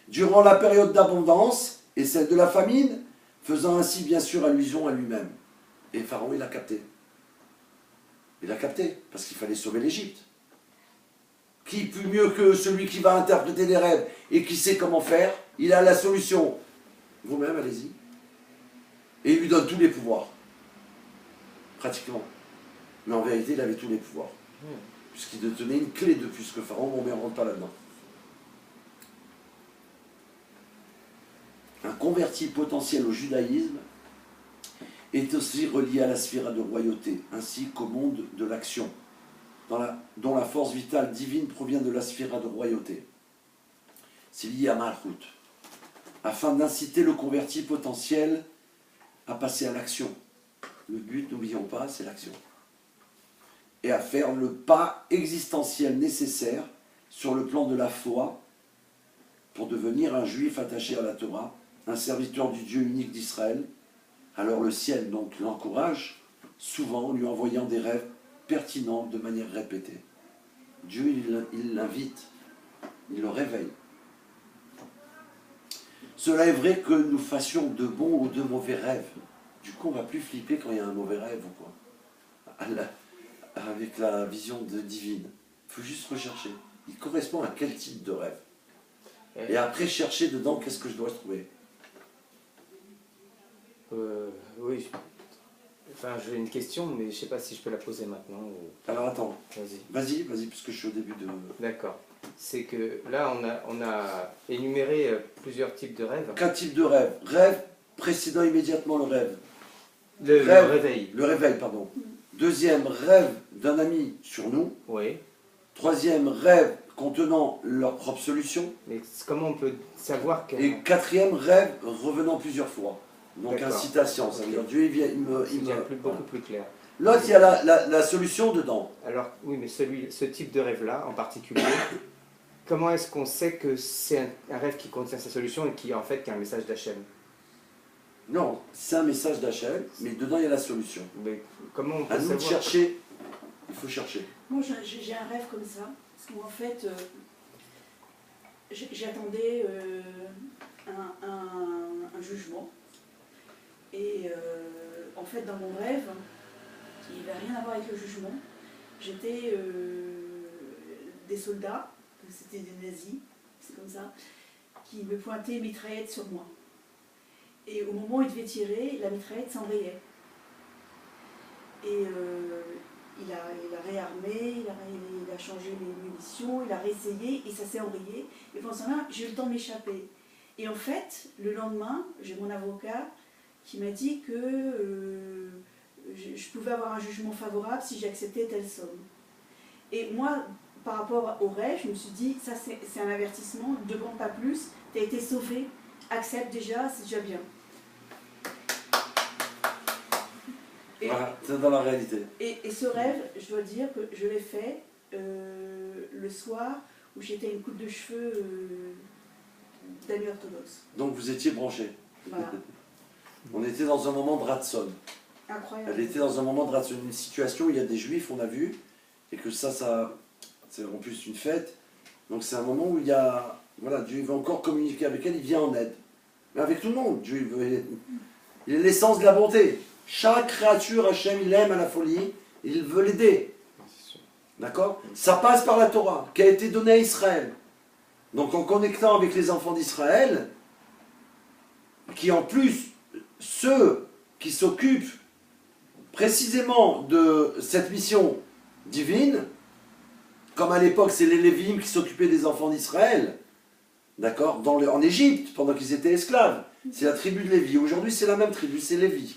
Durant la période d'abondance et celle de la famine, faisant ainsi bien sûr allusion à lui-même. Et Pharaon, il a capté. Il a capté, parce qu'il fallait sauver l'Égypte. Qui plus mieux que celui qui va interpréter les rêves et qui sait comment faire? Il a la solution. Vous-même, allez-y. Et il lui donne tous les pouvoirs. Pratiquement. Mais en vérité, il avait tous les pouvoirs. Puisqu'il détenait une clé de plus que Pharaon, mais on ne rentre pas là-dedans. Un converti potentiel au judaïsme est aussi relié à la sphère de royauté, ainsi qu'au monde de l'action, dont la force vitale divine provient de la sphère de royauté. C'est lié à Malchut, afin d'inciter le converti potentiel à passer à l'action. Le but, n'oublions pas, c'est l'action. Et à faire le pas existentiel nécessaire sur le plan de la foi pour devenir un juif attaché à la Torah, un serviteur du Dieu unique d'Israël. Alors le ciel donc l'encourage, souvent en lui envoyant des rêves pertinents de manière répétée. Dieu, il l'invite, il le réveille. Cela est vrai que nous fassions de bons ou de mauvais rêves. Du coup, on ne va plus flipper quand il y a un mauvais rêve ou quoi. Avec la vision divine. Il faut juste rechercher. Il correspond à quel type de rêve. Et après, chercher dedans qu'est-ce que je dois trouver. Oui. Enfin, j'ai une question, mais je ne sais pas si je peux la poser maintenant. Ou... Alors attends, Vas-y. vas-y, puisque je suis au début de... D'accord. C'est que là, on a énuméré plusieurs types de rêves. 4 types de rêves. Rêve précédant immédiatement le rêve. Le Rêve. réveil. Le réveil, pardon. Deuxième, rêve d'un ami sur nous. Oui. Troisième, rêve contenant leur propre solution. Mais comment on peut savoir que... Et quatrième, rêve revenant plusieurs fois. Donc D'accord. incitation, ça veut dire Dieu il C'est me- beaucoup plus clair. L'autre, il y a la solution dedans. Alors, oui, mais ce type de rêve-là, en particulier, comment est-ce qu'on sait que c'est un rêve qui contient sa solution et qui, en fait, qui a un message d'Hachem? Non, c'est un message d'Hachem, mais dedans il y a la solution. Mais comment on peut À nous de savoir? chercher, il faut chercher. Moi, j'ai un rêve comme ça, parce qu'en fait, j'attendais un jugement. Et en fait, dans mon rêve, il n'y avait rien à voir avec le jugement. J'étais des soldats, c'était des nazis, c'est comme ça, qui me pointaient mitraillettes sur moi. Et au moment où ils devaient tirer, la mitraillette s'enrayait. Et il a réarmé, il a changé les munitions, il a réessayé et ça s'est enrayé. Et pendant ce temps-là, j'ai eu le temps de m'échapper. Et en fait, le lendemain, j'ai mon avocat qui m'a dit que je pouvais avoir un jugement favorable si j'acceptais telle somme. Et moi, par rapport au rêve, je me suis dit, ça c'est un avertissement, ne demande pas plus, tu as été sauvé, accepte déjà, c'est déjà bien. Et, Voilà, c'est dans la réalité. et ce rêve, je dois dire que je l'ai fait le soir où j'étais à une coupe de cheveux d'amis orthodoxes. Donc vous étiez branchés. Voilà, On était dans un moment de Ratson. incroyable. Elle était dans un moment de Ratson, une situation où il y a des juifs, on a vu, et que ça c'est en plus une fête. Donc c'est un moment où il y a, voilà, Dieu veut encore communiquer avec elle, il vient en aide. Mais avec tout le monde, Dieu il est l'essence de la bonté. Chaque créature, Hachem, il aime à la folie, il veut l'aider. D'accord? Ça passe par la Torah, qui a été donnée à Israël. Donc en connectant avec les enfants d'Israël, qui en plus, ceux qui s'occupent précisément de cette mission divine, comme à l'époque c'est les Lévim qui s'occupaient des enfants d'Israël, d'accord, en Égypte, pendant qu'ils étaient esclaves, c'est la tribu de Lévi. Aujourd'hui c'est la même tribu, c'est Lévi.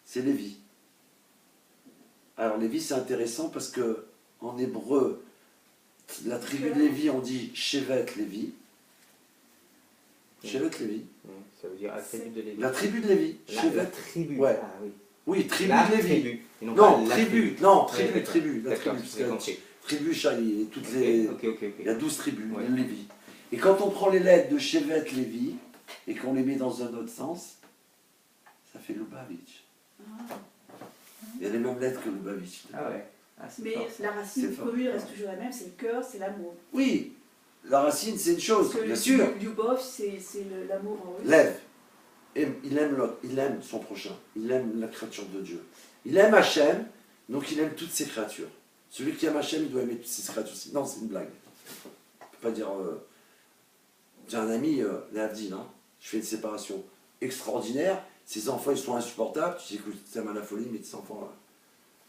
C'est Lévi. Alors Lévi c'est intéressant parce que en hébreu, la tribu de Lévi on dit Shevet Lévi. Shevet Lévi. Ça veut dire la tribu de Lévi. La tribu de Lévi. La tribu. Ouais. Ah oui. Oui, tribu La de Lévi. tribu. Et Non, pas la tribu. Non, Ouais, tribu, d'accord. tribu. La D'accord, tribu. Parce j'ai que compris. tribu, toutes Ok, les... ok. Il y a 12 tribus, Ouais. de Lévi. Et quand on prend les lettres de Shevet Lévi et qu'on les met dans un autre sens, ça fait Lubavitch. Ah. Il y a les mêmes lettres que Lubavitch. Ah ouais. Ah, c'est Mais fort. la racine C'est fort. commune reste toujours la même, c'est le cœur, c'est l'amour. Oui, la racine c'est une chose, Parce que bien sûr. Lyubov, c'est l'amour en russe. Lève. Il aime l'autre, il aime son prochain, il aime la créature de Dieu. Il aime Hachem, donc il aime toutes ses créatures. Celui qui aime Hachem, il doit aimer toutes ses créatures. Non, c'est une blague. On ne peut pas dire... J'ai un ami, Léavdine, hein, je fais une séparation extraordinaire, ses enfants ils sont insupportables, tu sais que tu aimes à la folie, mais tes enfants...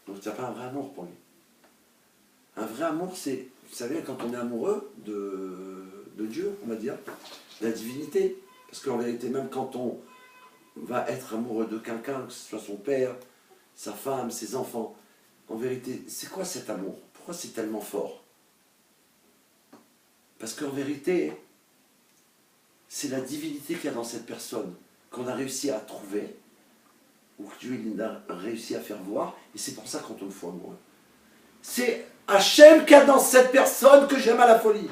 Donc tu n'as pas un vrai amour pour lui. Un vrai amour, c'est, vous savez, quand on est amoureux de Dieu, on va dire, de la divinité. Parce qu'en vérité, même quand on va être amoureux de quelqu'un, que ce soit son père, sa femme, ses enfants, en vérité, c'est quoi cet amour? Pourquoi c'est tellement fort? Parce qu'en vérité, c'est la divinité qu'il y a dans cette personne qu'on a réussi à trouver, ou que Dieu il a réussi à faire voir, et c'est pour ça qu'on tombe fou amoureux. C'est Hachem qu'il y a dans cette personne que j'aime à la folie.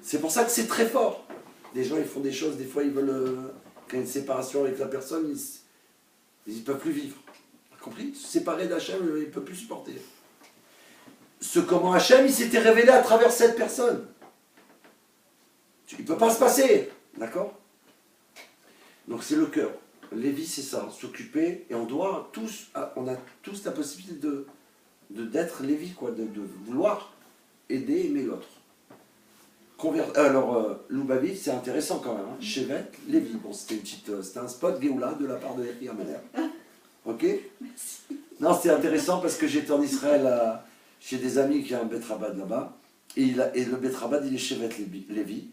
C'est pour ça que c'est très fort. Des gens, ils font des choses, des fois, ils veulent... quand il y a une séparation avec la personne, ils ne peuvent plus vivre. T'as compris? Se séparer d'Hachem, ils ne peuvent plus supporter. Ce comment Hachem, il s'était révélé à travers cette personne. Il ne peut pas se passer. D'accord? Donc c'est le cœur. Lévi, c'est ça, s'occuper, et on doit tous, on a tous la possibilité d'être Lévi, quoi, de vouloir aider, aimer l'autre. Lubavitch, c'est intéressant quand même. Hein. Chevet, Lévi. Bon, c'était un spot Géoula de la part de Yair Meller. Ok. Merci. Non, c'est intéressant parce que j'étais en Israël chez des amis qui ont un Bet Rabad là-bas. Et le Bet Rabad, il est Chevet Lévi.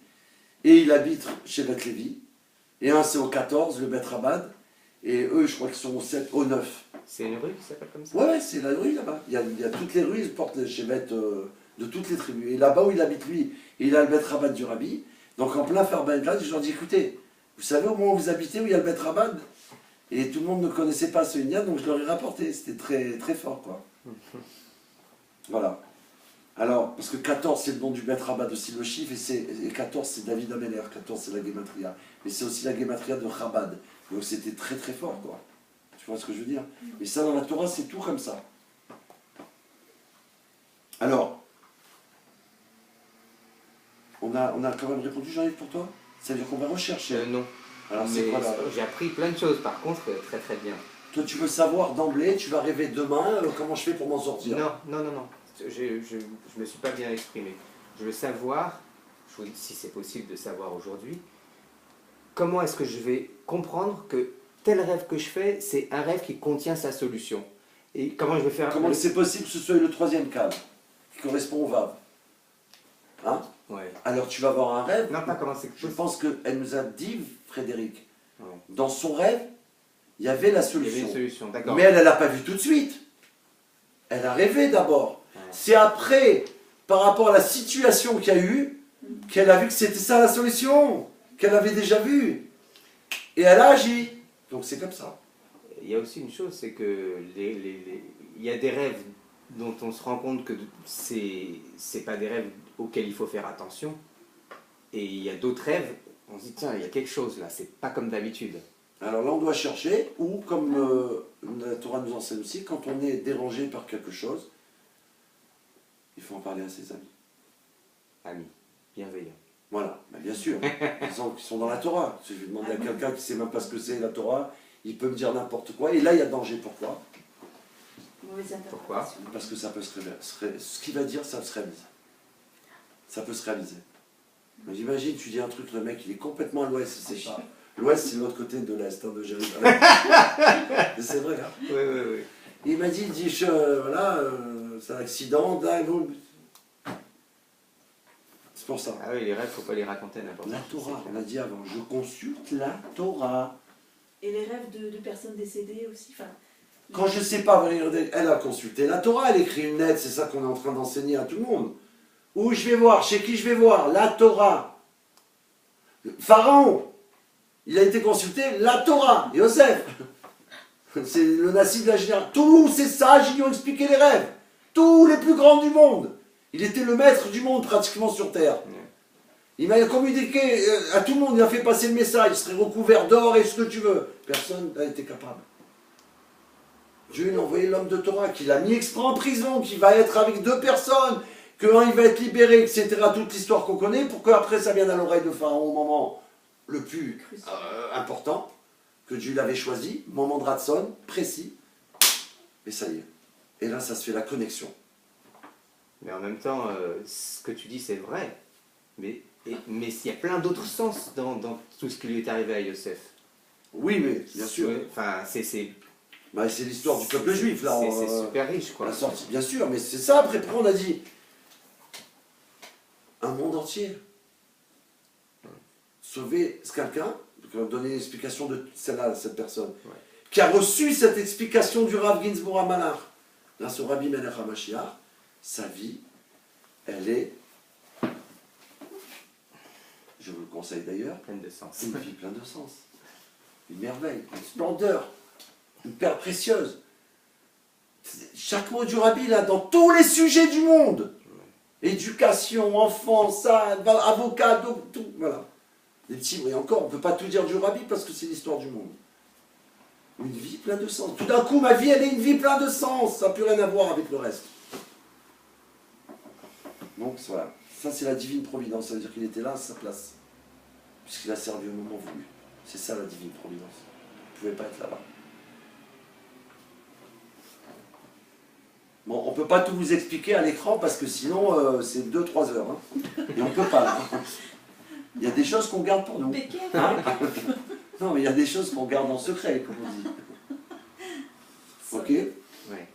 Et il habite Chevet Lévi. Et un, c'est au 14, le Bet Rabad. Et eux, je crois qu'ils sont au 7, au 9. C'est une rue qui s'appelle comme ça? Ouais, c'est la rue là-bas. Il y a toutes les rues, ils portent les Chevet de toutes les tribus. Et là-bas où il habite lui, il a le Bet Rabad du Rabbi. Donc en plein Farbengrad, je leur dis écoutez, vous savez au moment où vous habitez où il y a le Bet Rabad? Et tout le monde ne connaissait pas ce Inyan, donc je leur ai rapporté. C'était très, très fort, quoi. Voilà. Alors, parce que 14, c'est le nom du Bet Rabad aussi, le chiffre, et 14, c'est David Ameller. 14, c'est la Gematria. Mais c'est aussi la Gematria de Chabad. Donc c'était très, très fort, quoi. Tu vois ce que je veux dire? Mais ça, dans la Torah, c'est tout comme ça. Alors, on a quand même répondu, Jean-Yves, pour toi? Ça veut dire qu'on va rechercher. Non. Alors, c'est Mais quoi là? j'ai appris plein de choses, par contre, très très bien. Toi, tu veux savoir d'emblée, tu vas rêver demain, comment je fais pour m'en sortir? Non. Je me suis pas bien exprimé. Je veux savoir, si c'est possible de savoir aujourd'hui, comment est-ce que je vais comprendre que tel rêve que je fais, c'est un rêve qui contient sa solution. Et comment je vais faire... Comment c'est possible que ce soit le troisième cadre, qui correspond au Vav? Hein? Ouais. Alors tu vas avoir un rêve. Non, pas comment c'est... Je pense qu'elle nous a dit, Frédéric, Ouais. dans son rêve, il y avait la Il y solution. avait une solution, d'accord. Mais elle ne l'a pas vue tout de suite. Elle a rêvé d'abord. Ouais. C'est après, par rapport à la situation qu'il y a eu, qu'elle a vu que c'était ça la solution, qu'elle avait déjà vue. Et elle a agi. Donc c'est comme ça. Il y a aussi une chose, c'est que il y a des rêves dont on se rend compte que c'est pas des rêves auxquels il faut faire attention. Et il y a d'autres rêves, on se dit tiens, il y a quelque chose là, c'est pas comme d'habitude. Alors là, on doit chercher, ou comme la Torah nous enseigne aussi, quand on est dérangé par quelque chose, il faut en parler à ses amis. Amis, bienveillants. Voilà, ben, bien sûr, qui sont dans la Torah. Si je vais demander à quelqu'un qui ne sait même pas ce que c'est la Torah, il peut me dire n'importe quoi, et là il y a danger. Pourquoi? Mauvaise Pourquoi? interprétation. Parce que ça peut ce qu'il va dire, ça se réalise. Ça peut se réaliser. Donc, imagine, tu dis un truc, le mec il est complètement à l'ouest, c'est pas. L'ouest c'est l'autre côté de l'est, hein, de Jérusalem. C'est vrai, hein. Oui. Il m'a dit, voilà, c'est un accident, dingue. C'est pour ça. Ah oui, les rêves, faut pas les raconter à n'importe qui. La Torah, c'est on clair. a dit avant, je consulte la Torah. Et les rêves de personnes décédées aussi. Enfin, Quand je ne sais pas, elle a consulté la Torah, elle écrit une lettre, c'est ça qu'on est en train d'enseigner à tout le monde. Où je vais voir, chez qui je vais voir, la Torah. Pharaon, il a été consulté la Torah, Yosef. C'est le Nassi de la génération. Tous ces sages, ils lui ont expliqué les rêves. Tous les plus grands du monde. Il était le maître du monde pratiquement sur terre. Il m'a communiqué à tout le monde, il a fait passer le message, il serait recouvert d'or et ce que tu veux. Personne n'a été capable. Dieu il a envoyé l'homme de Torah, qui l'a mis exprès en prison, qui va être avec deux personnes, qu'un il va être libéré, etc. Toute l'histoire qu'on connaît, pour qu'après ça vienne à l'oreille de Pharaon au moment le plus important, que Dieu l'avait choisi, moment de Ratson, précis, et ça y est. Et là, ça se fait la connexion. Mais en même temps, ce que tu dis, c'est vrai. Mais il y a plein d'autres sens dans tout ce qui lui est arrivé à Yosef. Oui, mais bien sûr. Ouais, enfin, c'est Bah, c'est l'histoire du peuple juif, là. c'est super riche, quoi. La sortie, bien sûr, mais c'est ça, après, on a dit un monde entier. Sauver quelqu'un, donner l'explication de celle-là, cette personne, Ouais. qui a reçu cette explication du Rav Ginsburg à Malach, grâce au Rabbi Melech HaMashiach, sa vie, elle est, je vous le conseille d'ailleurs, Pleine de sens. une vie pleine de sens, une merveille, une splendeur, une perle précieuse. Chaque mot du Rabbi, là, dans tous les sujets du monde, éducation, enfant, ça, avocat, tout, voilà. Les petits, et encore, on ne peut pas tout dire du Rabbi parce que c'est l'histoire du monde. Une vie pleine de sens. Tout d'un coup, ma vie, elle est une vie pleine de sens. Ça n'a plus rien à voir avec le reste. Donc, voilà. Ça, c'est la divine providence. Ça veut dire qu'il était là à sa place. Puisqu'il a servi au moment voulu. C'est ça, la divine providence. Il ne pouvait pas être là-bas. Bon, on ne peut pas tout vous expliquer à l'écran parce que sinon c'est 2-3 heures. Hein. Et on ne peut pas. Là. Il y a des choses qu'on garde pour nous. Hein. Non, mais il y a des choses qu'on garde en secret, comme on dit. Ok. Ouais.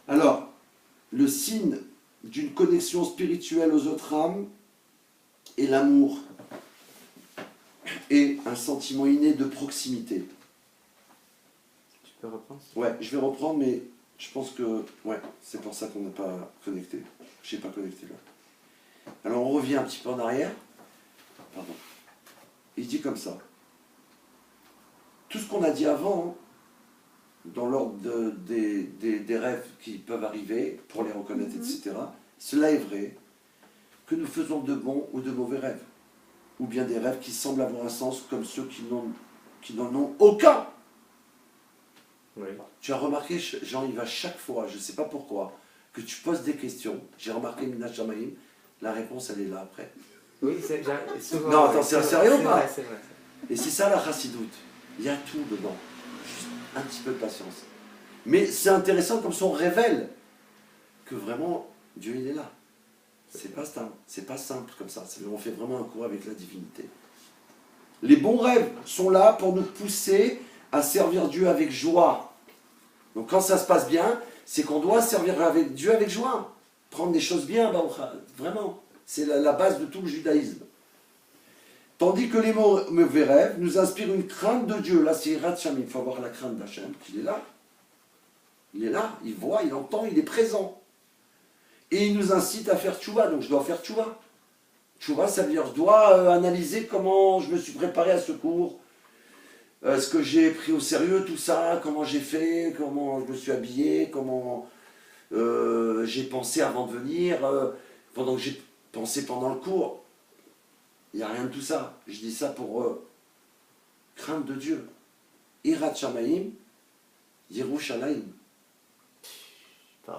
Alors, le signe d'une connexion spirituelle aux autres âmes est l'amour et un sentiment inné de proximité. Tu peux reprendre? Ouais, je vais reprendre, mais je pense que ouais, c'est pour ça qu'on n'a pas connecté. Je n'ai pas connecté là. Alors, on revient un petit peu en arrière. Pardon. Il dit comme ça. Tout ce qu'on a dit avant, dans l'ordre des rêves qui peuvent arriver, pour les reconnaître, etc., cela est vrai, que nous faisons de bons ou de mauvais rêves, ou bien des rêves qui semblent avoir un sens comme ceux qui n'en ont aucun. Oui. Tu as remarqué, Jean-Yves, à chaque fois, je ne sais pas pourquoi, que tu poses des questions, j'ai remarqué Mina Shamaïm, la réponse elle est là après. Oui, c'est souvent. Non, attends, c'est sérieux ou pas? C'est vrai. Et c'est ça la chassidoute. Il y a tout dedans. Juste un petit peu de patience. Mais c'est intéressant comme ça on révèle que vraiment Dieu il est là. C'est pas simple comme ça. On fait vraiment un cours avec la divinité. Les bons rêves sont là pour nous pousser à servir Dieu avec joie. Donc quand ça se passe bien, c'est qu'on doit servir Dieu avec joie. Prendre des choses bien, vraiment. C'est la base de tout le judaïsme. Tandis que les mauvais rêves nous inspirent une crainte de Dieu. Là, c'est Yirat Sham. Il faut avoir la crainte d'Hachem, qu'il est là. Il est là, il voit, il entend, il est présent. Et il nous incite à faire tchouva. Donc je dois faire tchouva. Tchouva, ça veut dire je dois analyser comment je me suis préparé à ce cours. Ce que j'ai pris au sérieux, tout ça, comment j'ai fait, comment je me suis habillé, comment j'ai pensé avant de venir, pendant que j'ai pensé pendant le cours. Il n'y a rien de tout ça. Je dis ça pour crainte de Dieu. Irat Shamaim, Yerushalayim. Aïe,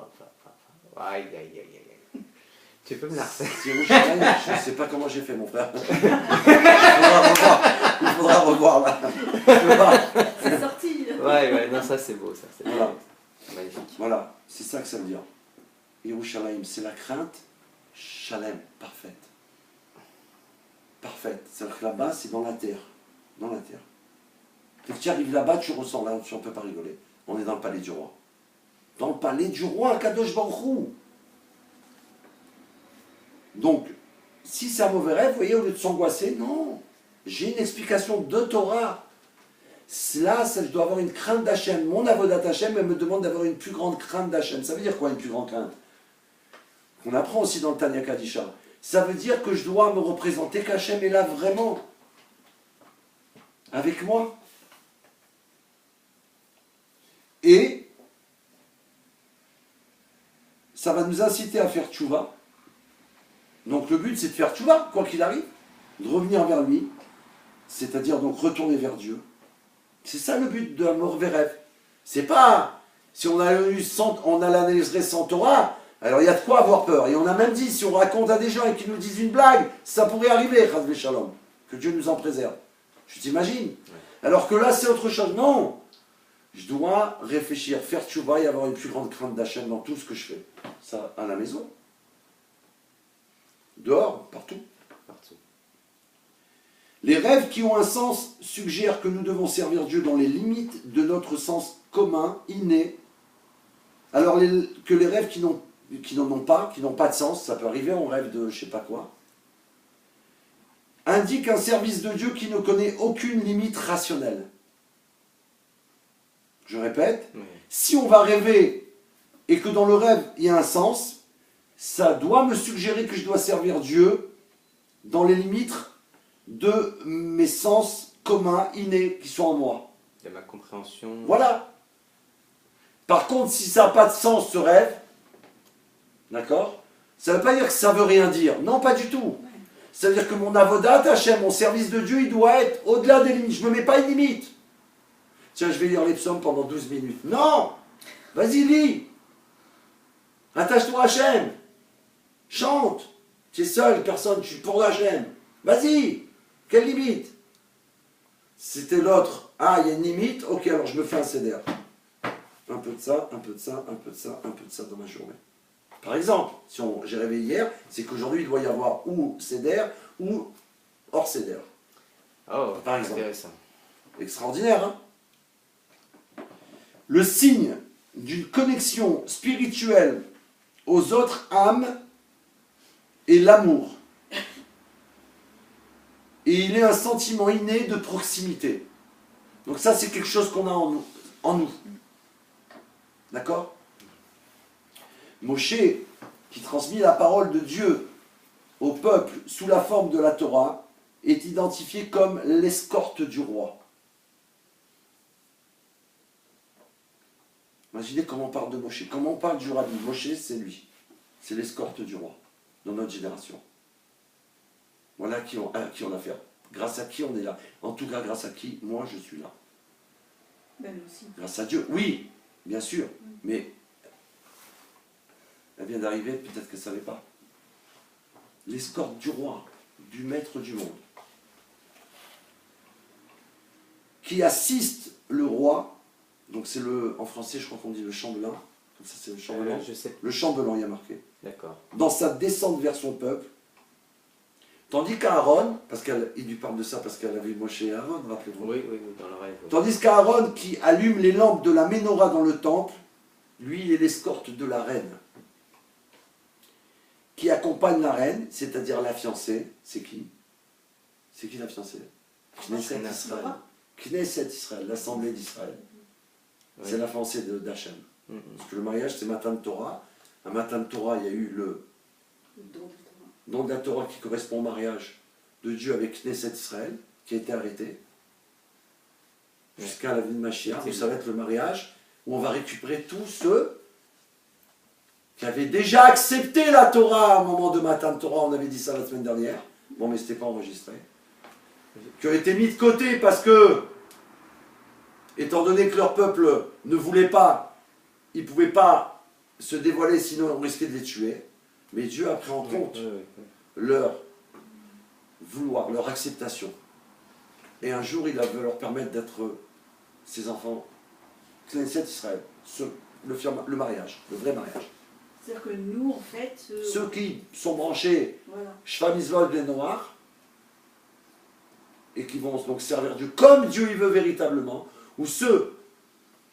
aïe, aïe, aïe. Tu peux me la refaire? Yerushalayim, je ne sais pas comment j'ai fait, mon frère. Il faudra revoir là. C'est sorti. Ouais, non, ça c'est beau, ça. Voilà. Beau. Magnifique. Voilà, c'est ça que ça veut dire. Yerushalayim, c'est la crainte, Shalem, parfaite. Parfaite. C'est-à-dire que là-bas, c'est dans la terre. Dans la terre. Dès que tu arrives là-bas, tu ressens, là, on ne peut pas rigoler. On est dans le palais du roi. Dans le palais du roi, Kadosh Baruch Hu. Donc, si c'est un mauvais rêve, vous voyez, au lieu de s'angoisser, non. J'ai une explication de Torah. Là, je dois avoir une crainte d'Hachem. Mon avodat Hachem, elle me demande d'avoir une plus grande crainte d'Hachem. Ça veut dire quoi, une plus grande crainte? On apprend aussi dans le Tanya Kadisha. Ça veut dire que je dois me représenter qu'Hachem est là vraiment. Avec moi. Et ça va nous inciter à faire tchouva. Donc le but c'est de faire tchouva, quoi qu'il arrive, de revenir vers lui, c'est-à-dire donc retourner vers Dieu. C'est ça le but d'un mauvais rêve. C'est pas, si on analyserait sans Torah, alors il y a de quoi avoir peur. Et on a même dit, si on raconte à des gens et qu'ils nous disent une blague, ça pourrait arriver, Chas Shalom. Que Dieu nous en préserve. Tu t'imagines? Ouais. Alors que là c'est autre chose. Non. Je dois réfléchir, faire tchouva et avoir une plus grande crainte d'Hachem dans tout ce que je fais. Ça, à la maison. Dehors, partout. Partout. Les rêves qui ont un sens suggèrent que nous devons servir Dieu dans les limites de notre sens commun, inné. Alors que les rêves qui n'en ont pas de sens, ça peut arriver, on rêve de je sais pas quoi, indiquent un service de Dieu qui ne connaît aucune limite rationnelle. Je répète, si on va rêver et que dans le rêve il y a un sens, ça doit me suggérer que je dois servir Dieu dans les limites de mes sens communs, innés, qui sont en moi. De ma compréhension. Voilà. Par contre, si ça n'a pas de sens ce rêve, d'accord, ça ne veut pas dire que ça ne veut rien dire. Non, pas du tout. Ça veut dire que mon avodat Hachem, mon service de Dieu, il doit être au-delà des limites. Je ne me mets pas une limite. Tiens, je vais lire les psaumes pendant 12 minutes. Non! Vas-y, lis! Attache-toi à Hachem! Chante! Tu es seul, personne, tu es pour Hachem. Vas-y! Quelle limite? C'était l'autre. Ah, il y a une limite? Ok, alors je me fais un CDR. un peu de ça, un peu de ça, un peu de ça, un peu de ça dans ma journée. Par exemple, si j'ai réveillé hier, c'est qu'aujourd'hui il doit y avoir ou Seder ou hors Seder. Oh, Par exemple. intéressant. Extraordinaire, hein? Le signe d'une connexion spirituelle aux autres âmes est l'amour. Et il est un sentiment inné de proximité. Donc ça, c'est quelque chose qu'on a en nous. D'accord? Moshe, qui transmet la parole de Dieu au peuple sous la forme de la Torah, est identifié comme l'escorte du roi. Imaginez comment on parle de Moshe, comment on parle du rabbi. Moshe, c'est lui. C'est l'escorte du roi, dans notre génération. Voilà à qui on a affaire. Grâce à qui on est là. En tout cas, grâce à qui, moi, je suis là. Ben, nous aussi. Grâce à Dieu, oui, bien sûr. Mais elle vient d'arriver, peut-être qu'elle ne savait pas. L'escorte du roi, du maître du monde, qui assiste le roi. Donc c'est en français, je crois qu'on dit le chambellan. Comme ça, c'est le chambellan. Je sais. Le chambellan, il y a marqué. D'accord. Dans sa descente vers son peuple. Tandis qu'Aaron, parce qu'il lui parle de ça parce qu'elle a vu Moshe et Aaron, rappelez-vous. Oui, dans le rêve. Oui. Tandis qu'Aaron, qui allume les lampes de la menorah dans le temple, lui, il est l'escorte de la reine. Qui accompagne la reine, c'est-à-dire la fiancée. C'est qui? C'est qui la fiancée? Knesset Israël. Knesset Israël, l'assemblée d'Israël. Oui. C'est la fiancée d'Hachem. Parce que le mariage, c'est Matan Torah. À Matan Torah, il y a eu le don de la Torah qui correspond au mariage de Dieu avec Knesset Israël, qui a été arrêté jusqu'à la venue de Mashiach, où ça va être le mariage, où on va récupérer tous ceux qui avaient déjà accepté la Torah au moment de Matan Torah, on avait dit ça la semaine dernière, bon mais c'était pas enregistré, qui ont été mis de côté parce que, étant donné que leur peuple ne voulait pas, ils ne pouvaient pas se dévoiler, sinon on risquait de les tuer. Mais Dieu a pris en compte leur vouloir, leur acceptation. Et un jour, il a voulu leur permettre d'être ses enfants, Knesset Israël, le mariage, le vrai mariage. C'est-à-dire que nous, en fait... Ceux qui sont branchés, Voilà. Shva Mizvot des Noirs, et qui vont donc servir Dieu comme Dieu il veut véritablement, ou ceux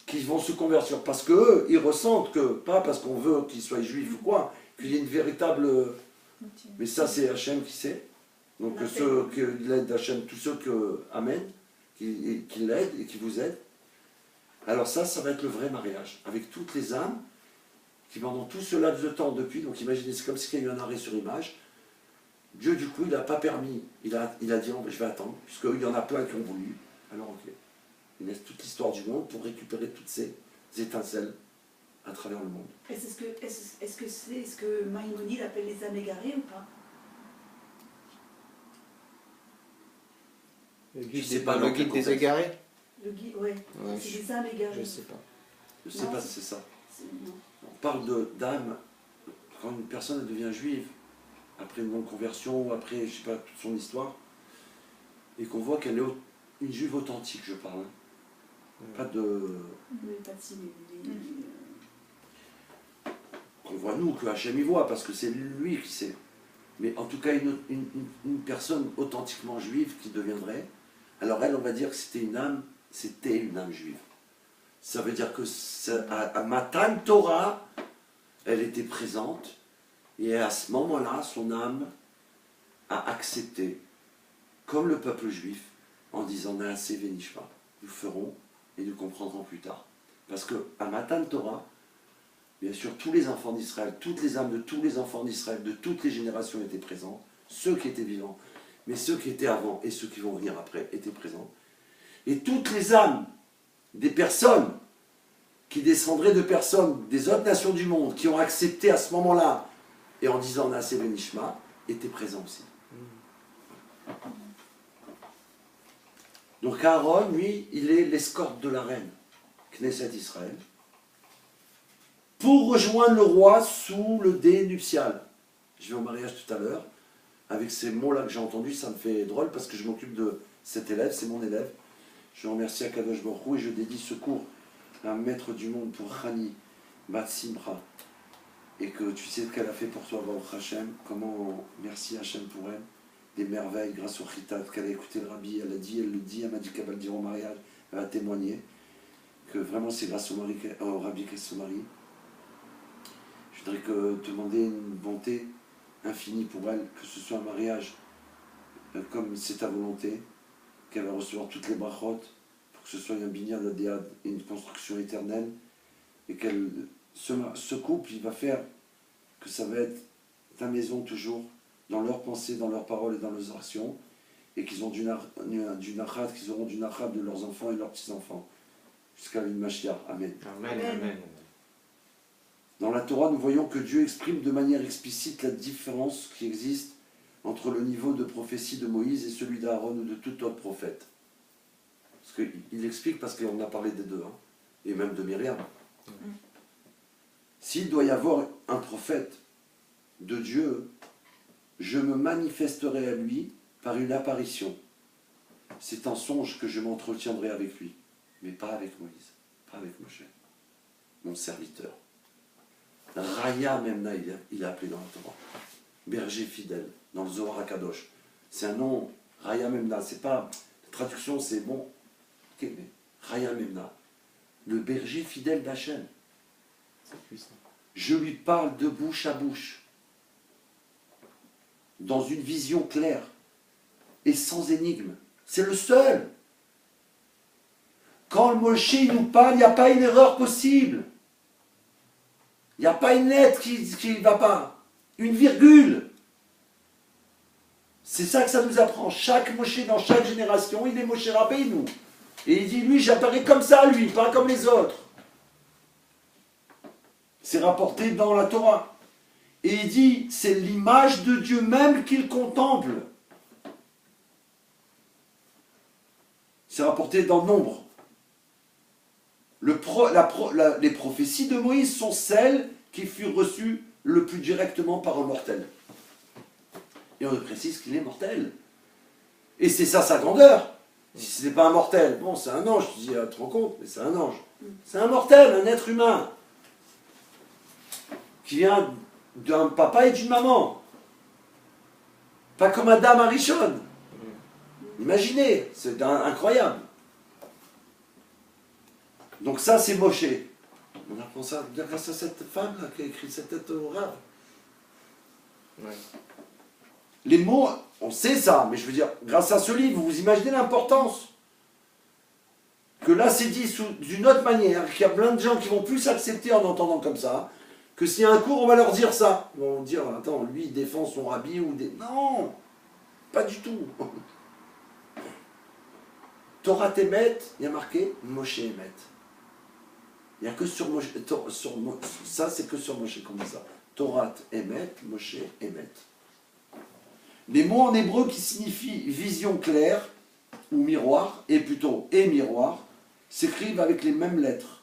qui vont se convertir parce qu'eux, ils ressentent que, pas parce qu'on veut qu'ils soient juifs ou quoi, qu'il y ait une véritable... Mais ça, c'est Hachem qui sait. Donc ceux qui l'aident Hachem, tous ceux que Amen, qui l'aident et qui vous aident. Alors ça va être le vrai mariage, avec toutes les âmes qui pendant tout ce laps de temps depuis, donc imaginez, c'est comme s'il y a eu un arrêt sur image. Dieu, du coup, il n'a pas permis, il a dit, oh, je vais attendre, puisqu'il y en a plein qui ont voulu. Alors ok, il laisse toute l'histoire du monde pour récupérer toutes ces étincelles à travers le monde. Est-ce que c'est ce que Maïmonide appelle les âmes égarées ou pas? Le Je guide, sais pas le dans guide quel des contexte. égarés? Le guide, ouais. Ouais, C'est des âmes égarées. Je sais pas. Je ne sais Non, pas si c'est ça. Non. On parle d'âme quand une personne elle devient juive, après une longue conversion, ou après, je sais pas, toute son histoire, et qu'on voit qu'elle est une juive authentique, je parle. Hein. Pas de... Mais pas de simili. On voit nous, que Hachem y voit, parce que c'est lui qui sait. Mais en tout cas, une personne authentiquement juive qui deviendrait, alors elle, on va dire que c'était une âme juive. Ça veut dire que à Matan Torah, elle était présente, et à ce moment-là, son âme a accepté, comme le peuple juif, en disant Naaseh Venishma, nous ferons et nous comprendrons plus tard. Parce que à Matan Torah, bien sûr, tous les enfants d'Israël, toutes les âmes de tous les enfants d'Israël, de toutes les générations étaient présents, ceux qui étaient vivants, mais ceux qui étaient avant et ceux qui vont venir après étaient présents. Et toutes les âmes des personnes qui descendraient de personnes des autres nations du monde, qui ont accepté à ce moment-là, et en disant Naaseh Venishma, étaient présents aussi. Donc Aaron, lui, il est l'escorte de la reine, Knesset Israël, pour rejoindre le roi sous le dé nuptial. Je vais au mariage tout à l'heure. Avec ces mots-là que j'ai entendus, ça me fait drôle parce que je m'occupe de cet élève, c'est mon élève. Je remercie Akadosh Baruch Hu et je dédie ce cours un maître du monde pour Rani, Bat Simcha, et que tu sais ce qu'elle a fait pour toi, Baruch Hashem, comment, merci Hashem pour elle, des merveilles grâce au Chitat, qu'elle a écouté le Rabbi, elle le dit, elle m'a dit qu'elle va le dire au mariage, elle va témoigner, que vraiment c'est grâce au Rabbi qu'elle se marie. Je voudrais te demander une bonté infinie pour elle, que ce soit un mariage comme c'est ta volonté, qu'elle va recevoir toutes les brachot, pour que ce soit un binyan d'adéad, une construction éternelle, et ce couple, il va faire que ça va être ta maison toujours, dans leurs pensées, dans leurs paroles et dans leurs actions, et qu'ils ont du nachat, qu'ils auront du nachat de leurs enfants et leurs petits-enfants, jusqu'à une Mashiach. Amen. Amen, amen. Dans la Torah, nous voyons que Dieu exprime de manière explicite la différence qui existe entre le niveau de prophétie de Moïse et celui d'Aaron ou de tout autre prophète. Parce qu'il explique, parce qu'on a parlé des deux, hein, et même de Myriam. S'il doit y avoir un prophète de Dieu, je me manifesterai à lui par une apparition. C'est un songe que je m'entretiendrai avec lui, mais pas avec Moïse, pas avec Moshe, mon serviteur. Raya Memna, il est appelé dans la Torah. Berger fidèle, dans le Zohar HaKadosh. C'est un nom, Raya Memna, c'est pas, la traduction c'est bon, ok, mais Raya Memna, le berger fidèle d'Hachem. C'est puissant. Je lui parle de bouche à bouche, dans une vision claire et sans énigme. C'est le seul. Quand le Moshe nous parle, il n'y a pas une erreur possible. Il n'y a pas une lettre qui ne va pas. Une virgule. C'est ça que ça nous apprend. Chaque Moshe, dans chaque génération, il est Moshe Rabbeinu. Et il dit, lui, j'apparais comme ça, lui, pas comme les autres. C'est rapporté dans la Torah. Et il dit, c'est l'image de Dieu même qu'il contemple. C'est rapporté dans Nombre. Les prophéties de Moïse sont celles qui furent reçues le plus directement par un mortel. Et on précise qu'il est mortel. Et c'est ça sa grandeur. Si ce n'est pas un mortel, bon, c'est un ange, tu dis, tu te rends compte, mais c'est un ange. C'est un mortel, un être humain, qui vient d'un papa et d'une maman. Pas comme Adam Arishon. Imaginez, c'est incroyable. Donc ça, c'est Moshe. On apprend ça grâce à cette femme-là qui a écrit cette tête au rave. Ouais. Les mots, on sait ça, mais je veux dire, grâce à ce livre, vous imaginez l'importance. Que là, c'est dit d'une autre manière, qu'il y a plein de gens qui vont plus accepter en entendant comme ça, que s'il y a un cours, on va leur dire ça. Ils vont dire, attends, lui, il défend son rabbi ou des... Non, pas du tout. Torah Temet, il y a marqué Moshe Emet. Il n'y a que sur Moshe, ça c'est que sur Moshe, comme ça. Torah Emet, Moshe Emet. Les mots en hébreu qui signifient vision claire ou miroir, et plutôt et miroir, s'écrivent avec les mêmes lettres,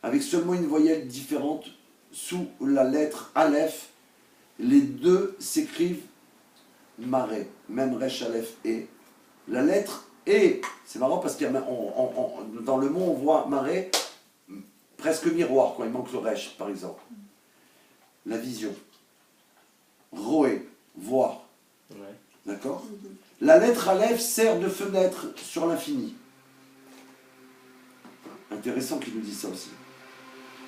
avec seulement une voyelle différente sous la lettre Aleph. Les deux s'écrivent maré, même Resh Aleph et. La lettre et, c'est marrant parce qu'il y a, dans le mot on voit maré, presque miroir, quand il manque le Resh par exemple. La vision. Roé, voir. Ouais. D'accord? La lettre Aleph sert de fenêtre sur l'infini. Intéressant qu'il nous dise ça aussi.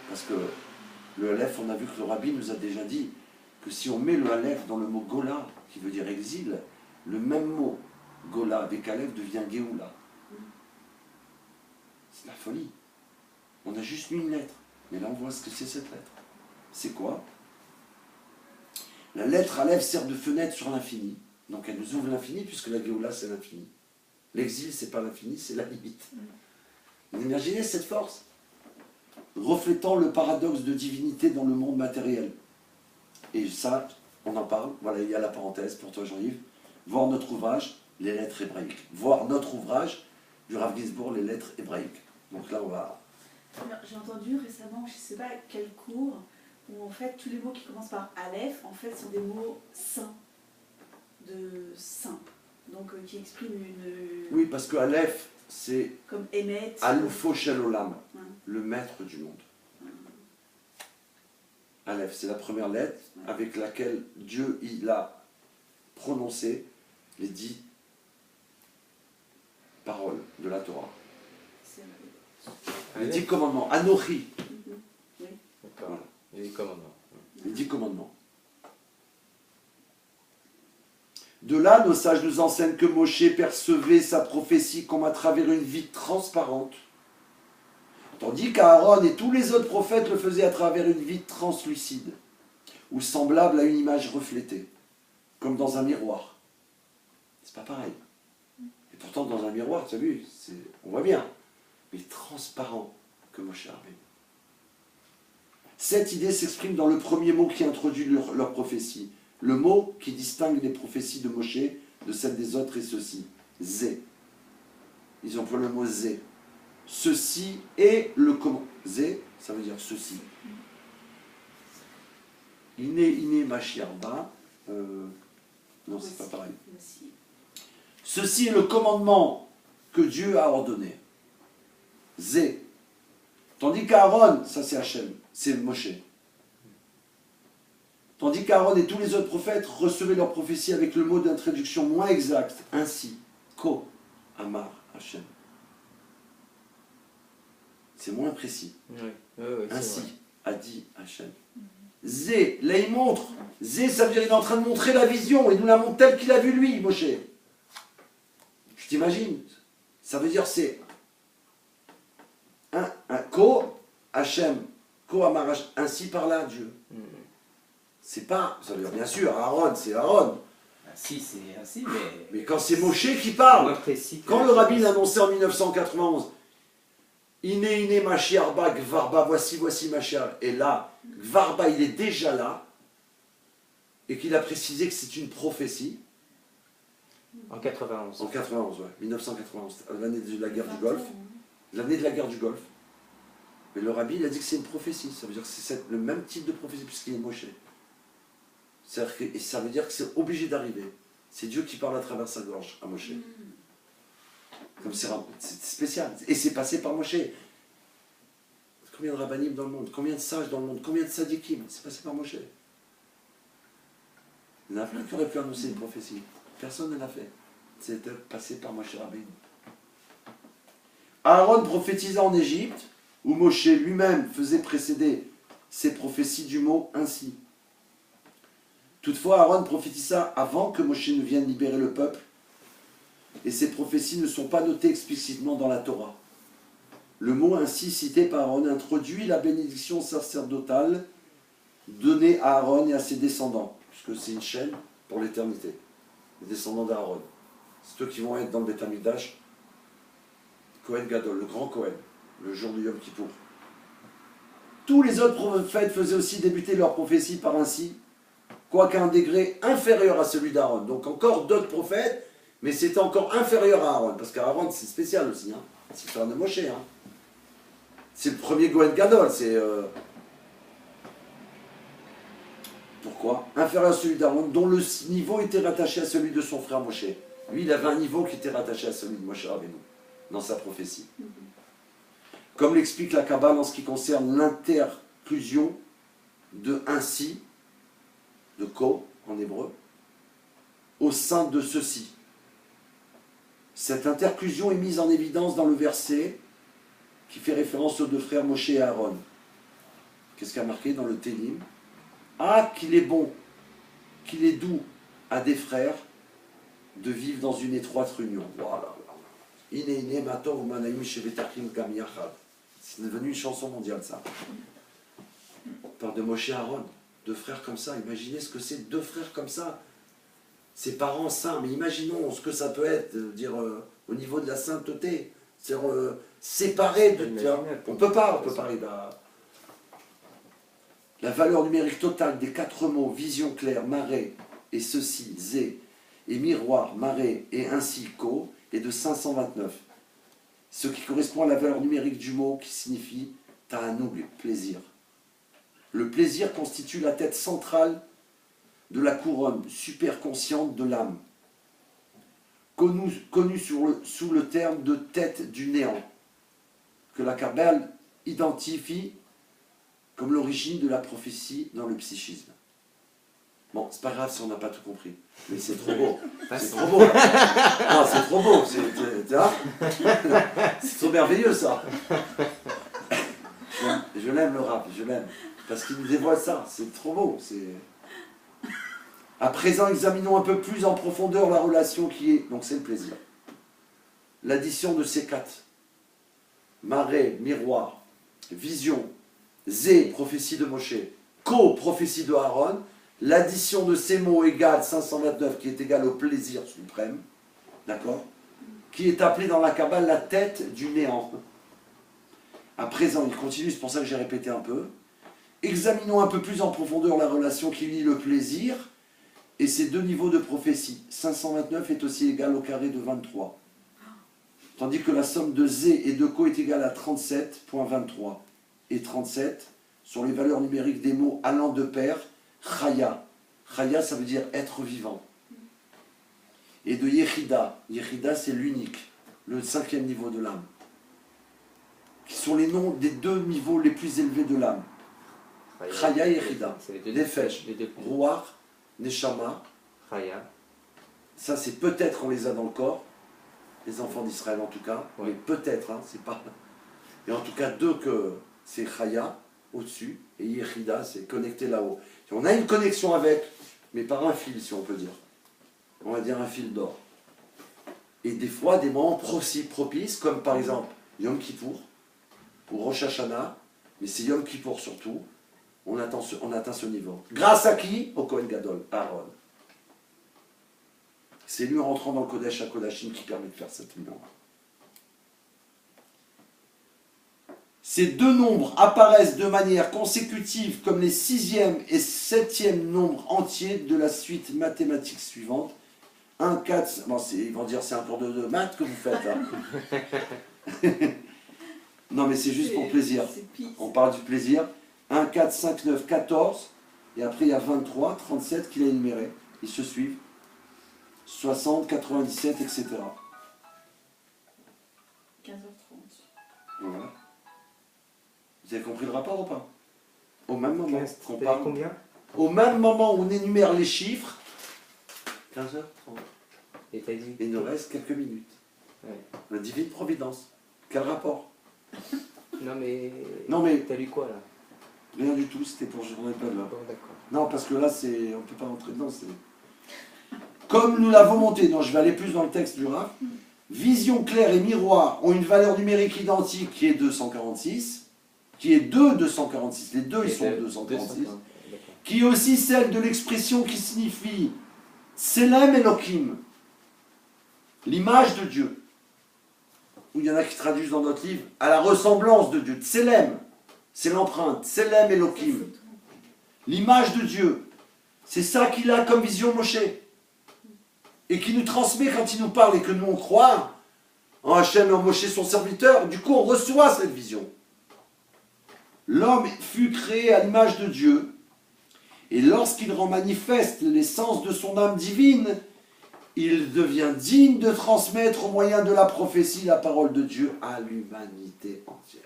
Parce que le Aleph, on a vu que le Rabbi nous a déjà dit que si on met le Aleph dans le mot Gola, qui veut dire exil, le même mot Gola avec Aleph devient Géoula. C'est la folie. On a juste mis une lettre. Mais là, on voit ce que c'est cette lettre. C'est quoi? La lettre Aleph sert de fenêtre sur l'infini. Donc elle nous ouvre l'infini, puisque la Géoula, c'est l'infini. L'exil, c'est pas l'infini, c'est la limite. Vous imaginez cette force? Reflétant le paradoxe de divinité dans le monde matériel. Et ça, on en parle. Voilà, il y a la parenthèse pour toi, Jean-Yves. Voir notre ouvrage, les lettres hébraïques. Voir notre ouvrage du Rav Ginsburg, les lettres hébraïques. Donc là, on va... J'ai entendu récemment, je ne sais pas quel cours, où en fait tous les mots qui commencent par Aleph, en fait, sont des mots saints, de saint. Donc qui expriment une... Oui, parce que Aleph, c'est Comme Emmet. Alufo Shel Olam, Ouais. le maître du monde. Aleph, c'est la première lettre avec laquelle Dieu il a prononcé les 10 paroles de la Torah. C'est Les 10 commandements. Anochi, D'accord. Voilà. Les 10 commandements. les 10 commandements. De là, nos sages nous enseignent que Moshe percevait sa prophétie comme à travers une vie transparente, tandis qu'Aaron et tous les autres prophètes le faisaient à travers une vie translucide, ou semblable à une image reflétée, comme dans un miroir. C'est pas pareil. Et pourtant, dans un miroir, tu as vu, on voit bien, mais transparent que Moshe Rabbeinu. Cette idée s'exprime dans le premier mot qui introduit leur prophétie. Le mot qui distingue les prophéties de Moshe de celles des autres est ceci, Zé. Ils emploient le mot Zé. Ceci est le comment. Zé, ça veut dire ceci. Iné, Machiarba. Non, c'est pas pareil. aussi. Ceci est le commandement que Dieu a ordonné. Zé. Tandis qu'Aaron, ça c'est Hachem, c'est Moshe. Tandis qu'Aaron et tous les autres prophètes recevaient leur prophétie avec le mot d'introduction moins exact. Ainsi, Ko, Amar, Hachem. C'est moins précis. Oui. Ainsi, a dit Hachem. Zé, là il montre. Zé, ça veut dire qu'il est en train de montrer la vision. Il nous la montre telle qu'il a vu lui, Moshe. Je t'imagine. Ça veut dire c'est un Ko, Hachem, Ko, Amar, Hachem. Ainsi parla Dieu. C'est pas, ça veut dire bien sûr, Aaron, c'est Aaron. Si, c'est ainsi, Mais quand c'est Moshe qui parle, moins précis. quand le rabbi l'a annoncé en 1991, Iné, Mashiarba, Gvarba, voici Mashiach. Et là, Gvarba, il est déjà là, et qu'il a précisé que c'est une prophétie. En 91. En 91, ouais, 1991, l'année de la guerre du Golfe. L'année de la guerre du Golfe. Mais le rabbi, il a dit que c'est une prophétie. Ça veut dire que c'est le même type de prophétie, puisqu'il est Moshe. Et ça veut dire que c'est obligé d'arriver. C'est Dieu qui parle à travers sa gorge, à Moshe. Comme c'est spécial. Et c'est passé par Moshe. Combien de rabbinim dans le monde? Combien de sages dans le monde? Combien de sadikim? C'est passé par Moshe. Il y en a plein qui auraient pu annoncer une prophétie. Personne ne l'a fait. C'était passé par Moshe Rabbeinu. Aaron prophétisa en Égypte, où Moshe lui-même faisait précéder ses prophéties du mot ainsi. Toutefois, Aaron prophétisa avant que Moshe ne vienne libérer le peuple, et ces prophéties ne sont pas notées explicitement dans la Torah. Le mot ainsi cité par Aaron introduit la bénédiction sacerdotale donnée à Aaron et à ses descendants, puisque c'est une chaîne pour l'éternité, les descendants d'Aaron. C'est eux qui vont être dans le Beth Amikdash, Kohen Gadol, le grand Kohen, le jour du Yom Kippour. Tous les autres prophètes faisaient aussi débuter leur prophétie par ainsi, quoiqu'à un degré inférieur à celui d'Aaron. Donc encore d'autres prophètes, mais c'était encore inférieur à Aaron, parce qu'Aaron c'est spécial aussi, hein. C'est le frère de Moshe. Hein. C'est le premier Kohen Gadol, c'est... Pourquoi? Inférieur à celui d'Aaron, dont le niveau était rattaché à celui de son frère Moshe. Lui, il avait un niveau qui était rattaché à celui de Moshe Rabbeinu, dans sa prophétie. Comme l'explique la Kabbale en ce qui concerne l'interclusion de ainsi, de ko en hébreu, au sein de ceci. Cette interclusion est mise en évidence dans le verset qui fait référence aux deux frères Moshe et Aaron. Qu'est-ce qu'il y a marqué dans le Télim? Ah, qu'il est bon, qu'il est doux à des frères de vivre dans une étroite réunion. Voilà. C'est devenu une chanson mondiale, ça. On parle de Moshe et Aaron, deux frères comme ça. Imaginez ce que c'est, deux frères comme ça. Ses parents saints, mais imaginons ce que ça peut être, dire au niveau de la sainteté. C'est-à-dire séparés de... On peut pas parler de la valeur numérique totale des quatre mots vision claire, marée et ceci, zé, et miroir, marée et ainsi, ko, est de 529. Ce qui correspond à la valeur numérique du mot qui signifie ta'anoug, plaisir. Le plaisir constitue la tête centrale de la couronne superconsciente de l'âme. connu sous le terme de tête du néant, que la Kabbale identifie comme l'origine de la prophétie dans le psychisme. Bon, c'est pas grave si on n'a pas tout compris, mais c'est trop beau. C'est trop beau. Non, c'est trop beau. C'est trop merveilleux, ça. Je l'aime, le rap, je l'aime. Parce qu'il nous dévoile ça, c'est trop beau. À présent, examinons un peu plus en profondeur la relation qui est, donc c'est le plaisir. L'addition de ces quatre. Marée, miroir, vision, Zé, prophétie de Moshe, Ko, prophétie de Aaron. L'addition de ces mots égale 529, qui est égal au plaisir suprême, d'accord, qui est appelé dans la Kabbale la tête du néant. À présent, il continue, c'est pour ça que j'ai répété un peu. Examinons un peu plus en profondeur la relation qui lie le plaisir et ces deux niveaux de prophétie. 529 est aussi égal au carré de 23. Tandis que la somme de Zé et de Ko est égale à 37.23. Et 37 sont les valeurs numériques des mots allant de pair. Chaya. Chaya, ça veut dire être vivant. Et de Yechida. Yechida, c'est l'unique, le 5e niveau de l'âme. Qui sont les noms des deux niveaux les plus élevés de l'âme. Chaya et Yechida. Nefesh, Ruach, Neshama. Chaya. Ça, c'est peut-être on les a dans le corps, les enfants d'Israël en tout cas. Ouais. Mais peut-être, hein, c'est pas. Et en tout cas, deux que c'est Chaya au-dessus et Yechida, c'est connecté là-haut. On a une connexion avec, mais par un fil, si on peut dire. On va dire un fil d'or. Et des fois, des moments propices, comme par exemple Yom Kippour, ou Rosh Hashanah, mais c'est Yom Kippour surtout, on atteint ce niveau. Grâce à qui? Au Kohen Gadol, Aaron. C'est lui rentrant dans le Kodesh HaKodashim qui permet de faire cette union. Ces deux nombres apparaissent de manière consécutive comme les 6e et 7e nombres entiers de la suite mathématique suivante. 1, 4, bon, ils vont dire c'est un cours de maths que vous faites là. Non mais c'est juste pour plaisir. On parle du plaisir. 1, 4, 5, 9, 14. Et après il y a 23, 37 qu'il a énumérés. Ils se suivent. 60, 97, etc. 15h30. Voilà. Vous avez compris le rapport ou pas? Au même moment qu'on T'as parle. dit combien? Au même moment où on énumère les chiffres, 15h30. Et t'as dit? Il nous reste quelques minutes. Ouais. La divine providence. Quel rapport? Non mais... Non mais T'as lu quoi là? rien du tout, c'était pour journée de là. Bon d'accord. Non, parce que là, c'est, on ne peut pas rentrer dedans. Comme nous l'avons monté, non, je vais aller plus dans le texte du Rav. Vision claire et miroir ont une valeur numérique identique qui est 246, qui est 246. Les deux, ils sont 246. Qui est aussi celle de l'expression qui signifie Selem Elohim, l'image de Dieu. Ou il y en a qui traduisent dans notre livre à la ressemblance de Dieu. Selem, c'est l'empreinte. Selem Elohim, l'image de Dieu. C'est ça qu'il a comme vision Moshe. Et qui nous transmet quand il nous parle et que nous on croit en Hachem et en Moshe son serviteur. Du coup, on reçoit cette vision. L'homme fut créé à l'image de Dieu. Et lorsqu'il rend manifeste l'essence de son âme divine, il devient digne de transmettre au moyen de la prophétie la parole de Dieu à l'humanité entière.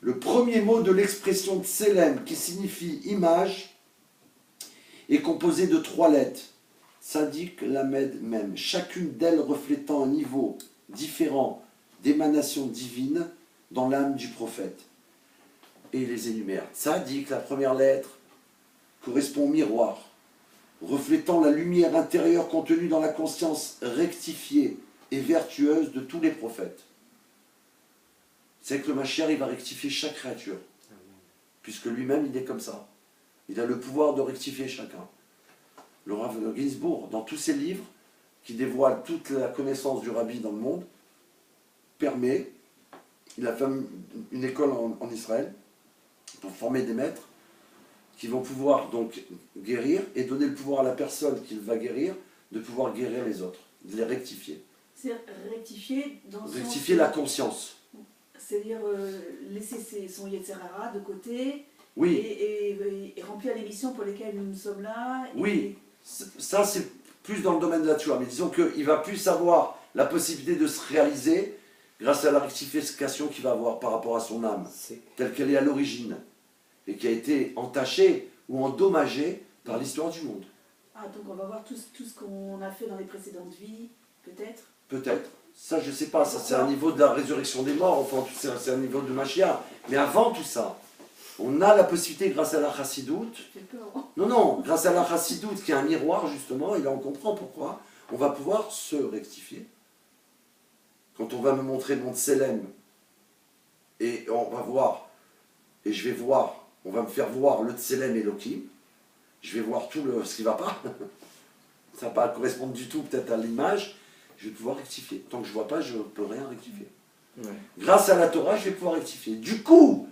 Le premier mot de l'expression Tselem, qui signifie image, est composé de 3 lettres. Tzadik, Lamed, Mem. Chacune d'elles reflétant un niveau différent d'émanation divine dans l'âme du prophète. Et il les énumère. Tzadik, la première lettre, correspond au miroir, reflétant la lumière intérieure contenue dans la conscience rectifiée et vertueuse de tous les prophètes. C'est que le Mashiach, il va rectifier chaque créature. Puisque lui-même, il est comme ça. Il a le pouvoir de rectifier chacun. Le Rav Ginsburg, dans tous ses livres, qui dévoilent toute la connaissance du Rabbi dans le monde, permet, il a fait une école en Israël, pour former des maîtres, qui vont pouvoir donc guérir, et donner le pouvoir à la personne qu'il va guérir, de pouvoir guérir les autres, de les rectifier. C'est rectifier dans le Rectifier la conscience. C'est-à-dire laisser son Yetzerara de côté Oui, et remplir les missions pour lesquelles nous sommes là. oui. Ça, c'est plus dans le domaine de la Tchouva. Mais disons qu'il va plus avoir la possibilité de se réaliser grâce à la rectification qu'il va avoir par rapport à son âme, telle qu'elle est à l'origine, et qui a été entachée ou endommagée par l'histoire du monde. Ah, donc on va voir tout ce qu'on a fait dans les précédentes vies, peut-être. Peut-être. Ça, je sais pas. Ça, c'est un niveau de la résurrection des morts. Enfin, c'est un niveau de Mashiach. Mais avant tout ça, on a la possibilité, grâce à la chassidoute, J'ai peur. Hein. non, grâce à la chassidoute, qui est un miroir, justement, et là on comprend pourquoi, on va pouvoir se rectifier. Quand on va me montrer mon Tselem, et on va voir, et je vais voir, on va me faire voir le Tselem Elohim, je vais voir tout ce qui ne va pas, ça ne va pas correspondre du tout peut-être à l'image, je vais pouvoir rectifier. Tant que je ne vois pas, je ne peux rien rectifier. Ouais. Grâce à la Torah, je vais pouvoir rectifier. Du coup,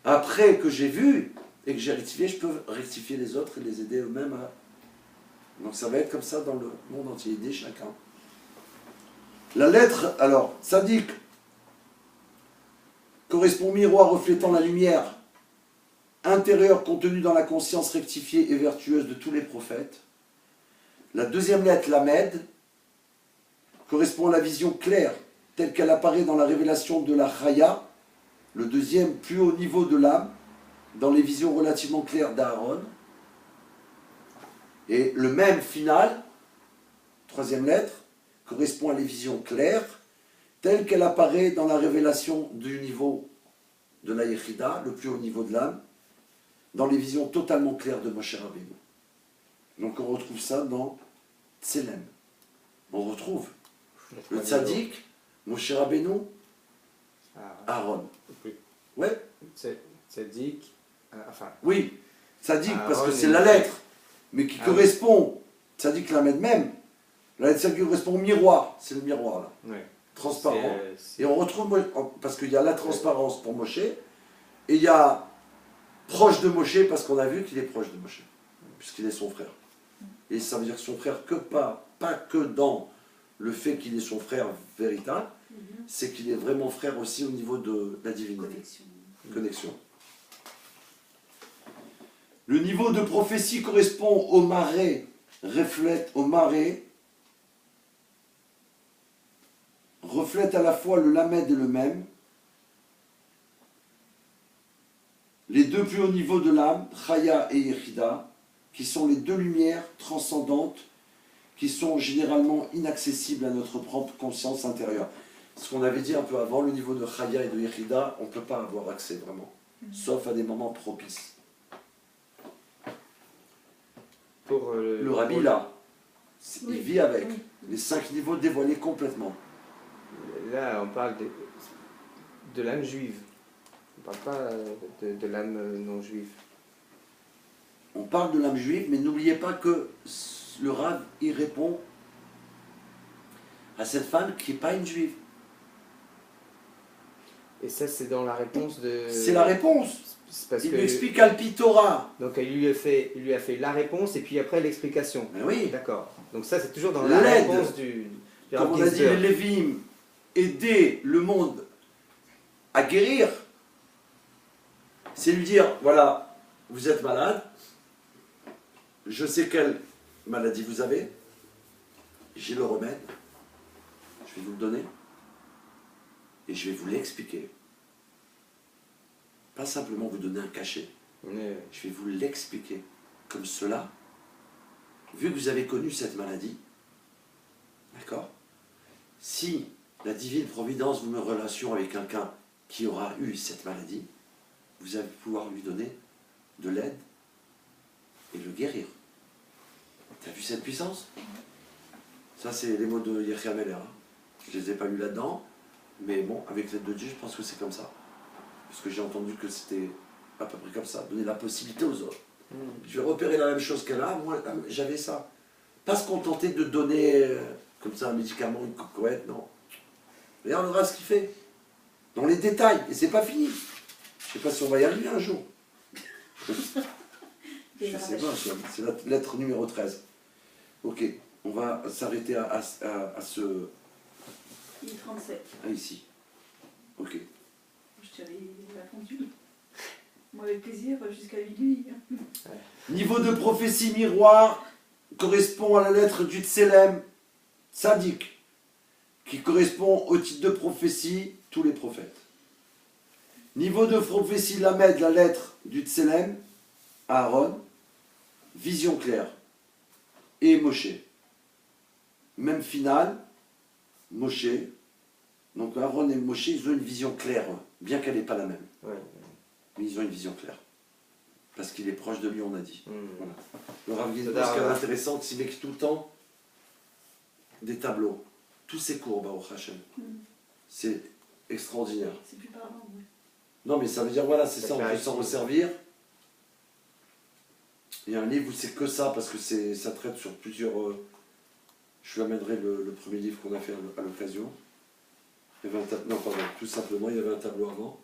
après que j'ai vu et que j'ai rectifié, je peux rectifier les autres et les aider eux-mêmes à... Donc ça va être comme ça dans le monde entier, aider chacun. La lettre, alors, Tzadik, correspond au miroir reflétant la lumière intérieure contenue dans la conscience rectifiée et vertueuse de tous les prophètes. La deuxième lettre, Lamed, correspond à la vision claire, telle qu'elle apparaît dans la révélation de la Chaya, le deuxième plus haut niveau de l'âme, dans les visions relativement claires d'Aaron. Et le même final, troisième lettre, correspond à les visions claires, telle qu'elle apparaît dans la révélation du niveau de la Yechida, le plus haut niveau de l'âme, dans les visions totalement claires de Moshe Rabbeinu. Donc on retrouve ça dans Tselem. On retrouve le Tzadik, Moshe Rabbeinu, Aaron. Ouais. Tzadik, enfin... Oui, Tzadik, parce que Aaron c'est la lettre, mais qui correspond, Tzadik Lamed même, la lettre Tzadik correspond au miroir, c'est le miroir là, ouais. transparent. Et on retrouve, parce qu'il y a la transparence pour Moshe, et il y a proche de Moshe, parce qu'on a vu qu'il est proche de Moshe, puisqu'il est son frère. Et ça veut dire son frère que pas que dans le fait qu'il est son frère véritable, c'est qu'il est vraiment frère aussi au niveau de la divinité. Connexion. Le niveau de prophétie correspond au marais, reflète à la fois le Lamed et le Mem. Les deux plus hauts niveaux de l'âme, Chaya et Yechida, qui sont les deux lumières transcendantes qui sont généralement inaccessibles à notre propre conscience intérieure. Ce qu'on avait dit un peu avant, le niveau de Chaya et de Yechida, on ne peut pas avoir accès vraiment, sauf à des moments propices. Pour le Rabbi là, il vit avec les 5 niveaux dévoilés complètement. Là, on parle de l'âme juive. On ne parle pas de l'âme non juive. On parle de l'âme juive, mais n'oubliez pas que le Rav, il répond à cette femme qui n'est pas une juive. Et ça, c'est dans la réponse de... C'est la réponse. Parce il que... lui explique Alpi Torah. Donc il lui a fait la réponse et puis après l'explication. Mais oui. D'accord. Donc ça, c'est toujours dans la réponse du comme on a dit, les Lévim, aider le monde à guérir, c'est lui dire, voilà, vous êtes malade, je sais quelle maladie vous avez, j'ai le remède, je vais vous le donner, et je vais vous l'expliquer. Pas simplement vous donner un cachet, je vais vous l'expliquer. Comme cela, vu que vous avez connu cette maladie, d'accord, si la divine providence vous met en relation avec quelqu'un qui aura eu cette maladie, vous allez pouvoir lui donner de l'aide et le guérir. Tu as vu cette puissance? Ça, c'est les mots de Yechia Meller. Je ne les ai pas lus là-dedans, mais bon, avec l'aide de Dieu, je pense que c'est comme ça. Parce que j'ai entendu que c'était à peu près comme ça, donner la possibilité aux autres. Je vais repérer la même chose qu'elle a, moi j'avais ça. Pas se contenter de donner comme ça un médicament, une cocoette, non. Regardera ce qu'il fait, dans les détails, et c'est pas fini. Je sais pas si on va y arriver un jour. Je sais pas, c'est la lettre numéro 13. Ok, on va s'arrêter à ce... Il est 37. Ah, ici. Ok. Je t'avais répondu. Moi, avec plaisir, jusqu'à minuit. Niveau de prophétie miroir correspond à la lettre du Tselem, Tzadik, qui correspond au titre de prophétie, tous les prophètes. Niveau de prophétie Lamed, la lettre du Tselem, Aaron, vision claire, et Moshe. Même finale, Moshe. Donc Aaron et Moshe, ils ont une vision claire, bien qu'elle n'est pas la même. Ouais. Mais ils ont une vision claire. Parce qu'il est proche de lui, on a dit. Voilà. Le Rav Gizmo, Toda ce qui est Rabba. intéressant, c'est qu'il met tout le temps des tableaux. Tous ces cours, Baruch Hashem. C'est extraordinaire. C'est plus parlant, ouais. Non, mais ça veut dire, voilà, c'est Ça ça, on peut clarifie. s'en resservir. Il y a un livre où c'est que ça, parce que ça traite sur plusieurs... je vous amènerai le premier livre qu'on a fait à l'occasion. Il y avait un tableau, non, pardon, tout simplement, il y avait un tableau avant.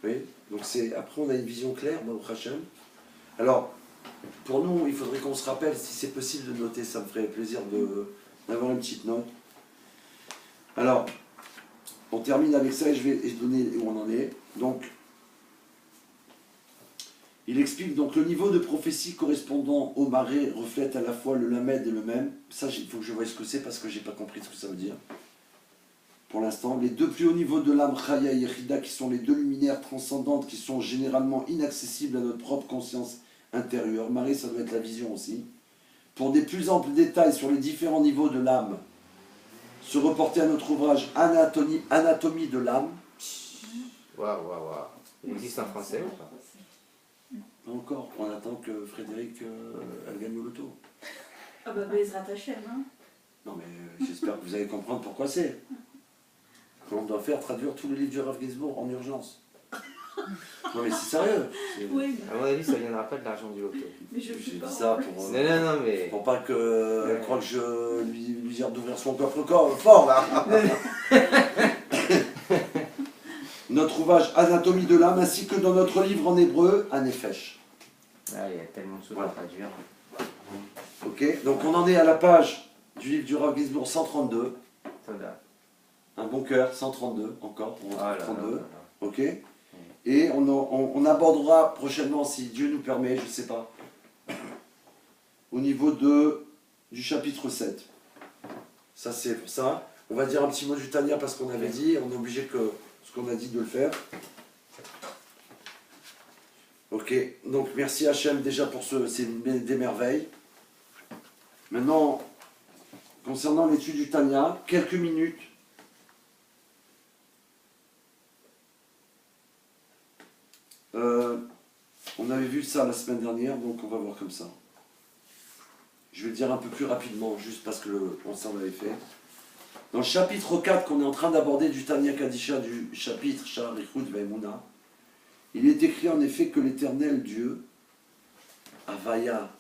Oui, donc après on a une vision claire, Baruch Hashem. Alors, pour nous, il faudrait qu'on se rappelle, si c'est possible de noter, ça me ferait plaisir d'avoir une petite note. Alors, on termine avec ça et je vais donner où on en est. Donc, il explique donc le niveau de prophétie correspondant au marais reflète à la fois le lamed et le même. Ça, il faut que je voie ce que c'est parce que j'ai pas compris ce que ça veut dire. Pour l'instant, les deux plus hauts niveaux de l'âme, Chaya et Yechida, qui sont les deux luminaires transcendantes qui sont généralement inaccessibles à notre propre conscience intérieure. Marais, ça doit être la vision aussi. Pour des plus amples détails sur les différents niveaux de l'âme, se reporter à notre ouvrage Anatomie de l'âme. Waouh. Il existe en français ou pas? Pas encore, on attend que Frédéric elle gagne le loto. Ah bah Bezrat Hachem, hein. Non mais j'espère que vous allez comprendre pourquoi c'est. On doit faire traduire tous les livres du Rav Gizmo en urgence. Non mais c'est sérieux. Oui, À mon avis, ça viendra pas de l'argent du loto. mais je J'ai sais pas. dit ça Non, mais... pour pas qu'elle croie que je lui dire d'ouvrir son coffre fort là. Notre ouvrage Anatomie de l'âme ainsi que dans notre livre en hébreu, Anefesh. Ah, il y a tellement de choses Voilà. à traduire. Ok, donc on en est à la page du livre du Rav Gizmo 132. Toda. Un bon cœur, 132 encore, on Ah retrouve là 32. là. Ok. Et on abordera prochainement, si Dieu nous permet, je ne sais pas, au niveau du chapitre 7. Ça c'est pour ça. On va dire un petit mot du Tania parce qu'on avait dit, on est obligé que ce qu'on a dit de le faire. Ok, donc merci Hachem déjà pour c'est des merveilles. Maintenant, concernant l'étude du Tania, quelques minutes. On avait vu ça la semaine dernière, donc on va voir comme ça. Je vais le dire un peu plus rapidement, juste parce que on s'en avait fait. Dans le chapitre 4 qu'on est en train d'aborder du Tanya Kadisha, du chapitre Sha'ar Ichud Ve'emunah, il est écrit en effet que l'éternel Dieu, Havaya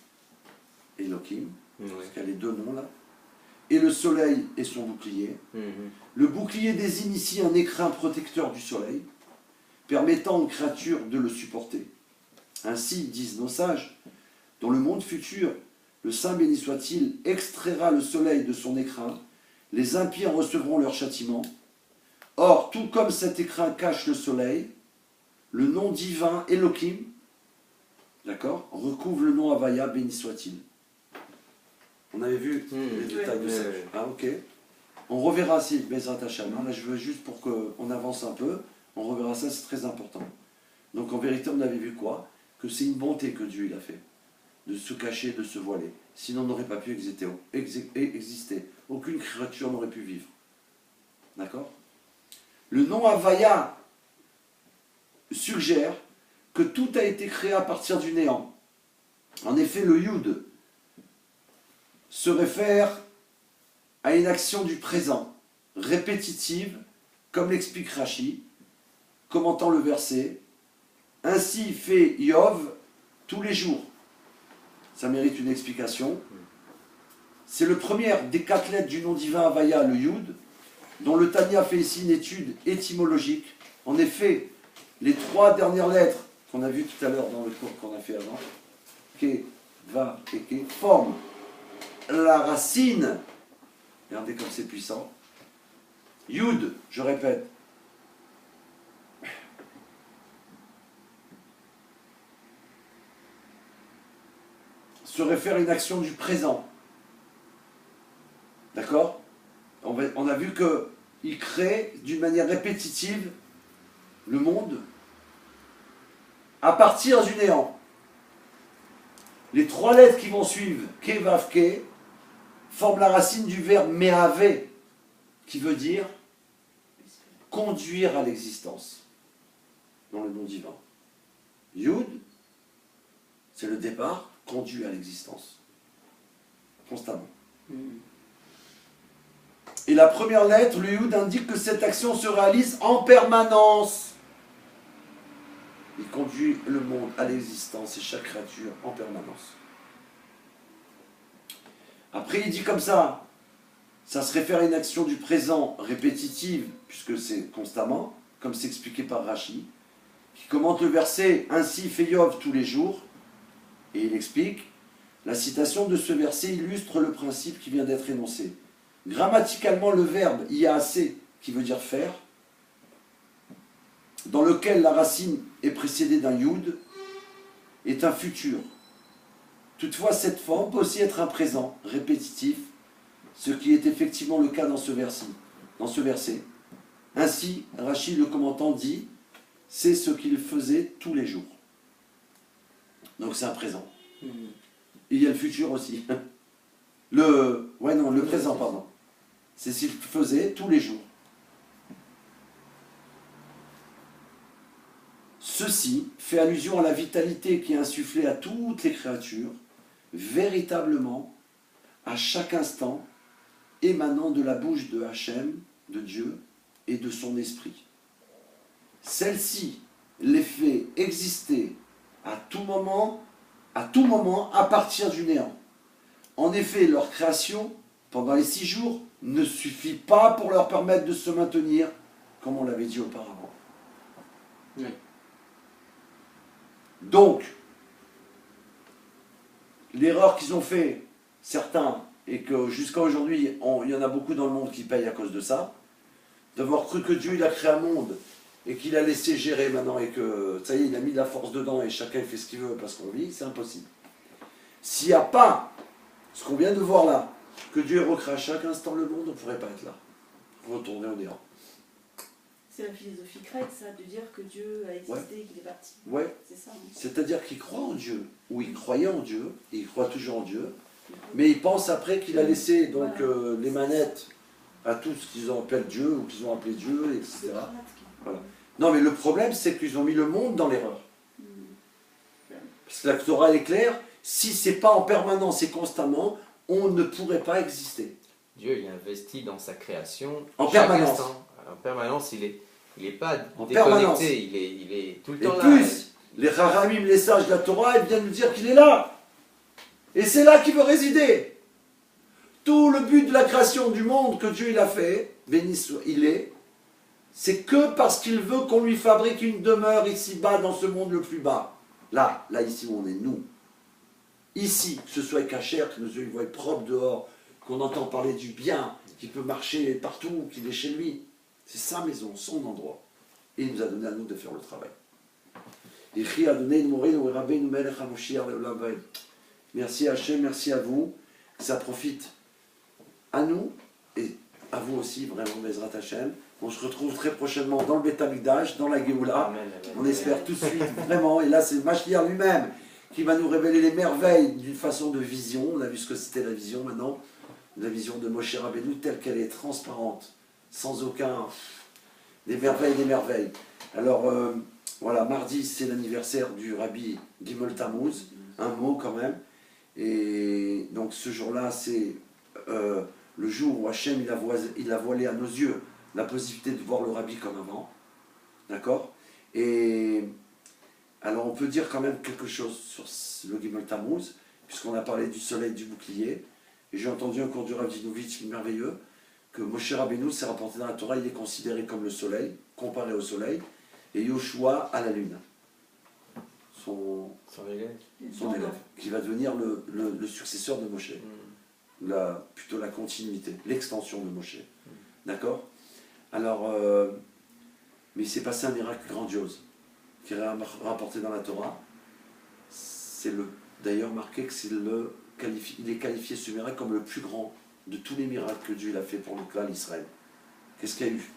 Elohim, parce qu'il y a les deux noms là, et le soleil est son bouclier. Le bouclier désigne ici un écrin protecteur du soleil, permettant aux créatures de le supporter. Ainsi, disent nos sages, dans le monde futur, le Saint béni soit-il extraira le soleil de son écrin, les impies en recevront leur châtiment. Or, tout comme cet écrin cache le soleil, le nom divin Elohim, d'accord, recouvre le nom Havaya, béni soit-il. On avait vu les détails de ça. Ah, ok. On reverra si Bezrat Hachem. Là, je veux juste pour qu'on avance un peu. On reverra ça, c'est très important. Donc, en vérité, on avait vu quoi? Que c'est une bonté que Dieu il a fait. De se cacher, de se voiler. Sinon, on n'aurait pas pu exister. Aucune créature n'aurait pu vivre. D'accord? Le nom Havaya suggère que tout a été créé à partir du néant. En effet, le Yud se réfère à une action du présent, répétitive, comme l'explique Rashi, commentant le verset. Ainsi fait Yov tous les jours. Ça mérite une explication. C'est le premier des 4 lettres du nom divin Havaya, le Yud, dont le Tanya fait ici une étude étymologique. En effet, les 3 dernières lettres qu'on a vues tout à l'heure dans le cours qu'on a fait avant, Ke, Va et Ke, forment la racine. Regardez comme c'est puissant. Yud, je répète. se réfère à une action du présent. D'accord? On a vu qu'il crée d'une manière répétitive le monde à partir du néant. Les 3 lettres qui vont suivre, Ke, Vav, Ke, forment la racine du verbe Me'ave, qui veut dire conduire à l'existence, dans le nom divin. Yud, c'est le départ, conduit à l'existence. Constamment. Et la première lettre, le Yud, indique que cette action se réalise en permanence. Il conduit le monde à l'existence et chaque créature en permanence. Après, il dit comme ça se réfère à une action du présent répétitive, puisque c'est constamment, comme c'est expliqué par Rashi, qui commente le verset « Ainsi fait Yov tous les jours », et il explique « La citation de ce verset illustre le principe qui vient d'être énoncé. Grammaticalement, le verbe yaasé, qui veut dire faire, dans lequel la racine est précédée d'un yud, est un futur. Toutefois, cette forme peut aussi être un présent répétitif, ce qui est effectivement le cas dans ce verset. Ainsi, Rashi le commentant dit « C'est ce qu'il faisait tous les jours ». Donc c'est un présent. Et il y a le futur aussi. Le présent, pardon. C'est ce qu'il faisait tous les jours. Ceci fait allusion à la vitalité qui est insufflée à toutes les créatures, véritablement, à chaque instant, émanant de la bouche de Hachem, de Dieu, et de son esprit. Celle-ci les fait exister à tout moment, à partir du néant. En effet, leur création, pendant les 6 jours, ne suffit pas pour leur permettre de se maintenir, comme on l'avait dit auparavant. Oui. Donc, l'erreur qu'ils ont fait, certains, et que jusqu'à aujourd'hui, il y en a beaucoup dans le monde qui payent à cause de ça, d'avoir cru que Dieu il a créé un monde et qu'il a laissé gérer maintenant et que ça y est, il a mis de la force dedans et chacun fait ce qu'il veut parce qu'on vit, c'est impossible. S'il n'y a pas ce qu'on vient de voir là, que Dieu recrée à chaque instant le monde, on ne pourrait pas être là. Retourner au néant. C'est la philosophie grecque, ça, de dire que Dieu a existé et qu'il est parti. Ouais. C'est ça. Hein. C'est-à-dire qu'il croit en Dieu, ou il croyait en Dieu, et il croit toujours en Dieu, mais il pense après qu'il a laissé donc les manettes à tout ce qu'ils appellent Dieu, ou qu'ils ont appelé Dieu, etc. Voilà. Non, mais le problème, c'est qu'ils ont mis le monde dans l'erreur. Parce que la Torah elle est claire, si c'est pas en permanence et constamment, on ne pourrait pas exister. Dieu, il investit dans sa création En chaque permanence. instant. En permanence, il est pas En déconnecté, permanence. il est tout le Et temps là. plus, les Rahamim, les sages de la Torah, ils viennent nous dire qu'il est là. Et c'est là qu'il veut résider. Tout le but de la création du monde que Dieu il a fait, béni soit il est, c'est que parce qu'il veut qu'on lui fabrique une demeure ici-bas, dans ce monde le plus bas. Là ici où on est, nous. Ici, que ce soit cachère, que nos yeux voient propre dehors, qu'on entend parler du bien, qu'il peut marcher partout, qu'il est chez lui. C'est sa maison, son endroit. Et il nous a donné à nous de faire le travail. Merci Hachem, merci à vous. Que ça profite à nous et à vous aussi, vraiment, Bezrat Hachem. On se retrouve très prochainement dans le Beth Amikdash, dans la Géoula. Amen, amen. On espère tout de suite, vraiment. Et là, c'est Mashiach lui-même qui va nous révéler les merveilles d'une façon de vision. On a vu ce que c'était la vision maintenant. La vision de Moshe Rabbeinu telle qu'elle est transparente, sans aucun... Des merveilles, des merveilles. Alors, voilà, mardi, c'est l'anniversaire du Rabbi Gimel Tammuz. Un mot quand même. Et donc ce jour-là, c'est le jour où Hachem il a voilé à nos yeux la possibilité de voir le Rabbi comme avant. D'accord? Et alors on peut dire quand même quelque chose sur le Gimel Tammuz, puisqu'on a parlé du soleil du bouclier. Et j'ai entendu un cours du Rav Dinovitch merveilleux, que Moshe Rabbeinu, c'est rapporté dans la Torah, il est considéré comme le soleil, comparé au soleil, et Yoshua à la lune. Son élève, qui va devenir le successeur de Moshe. Plutôt la continuité, l'extension de Moshe. D'accord? Alors, mais il s'est passé un miracle grandiose, qui est rapporté dans la Torah. C'est le d'ailleurs marqué qu'il est qualifié ce miracle comme le plus grand de tous les miracles que Dieu a fait pour le clan d'Israël. Qu'est-ce qu'il y a eu?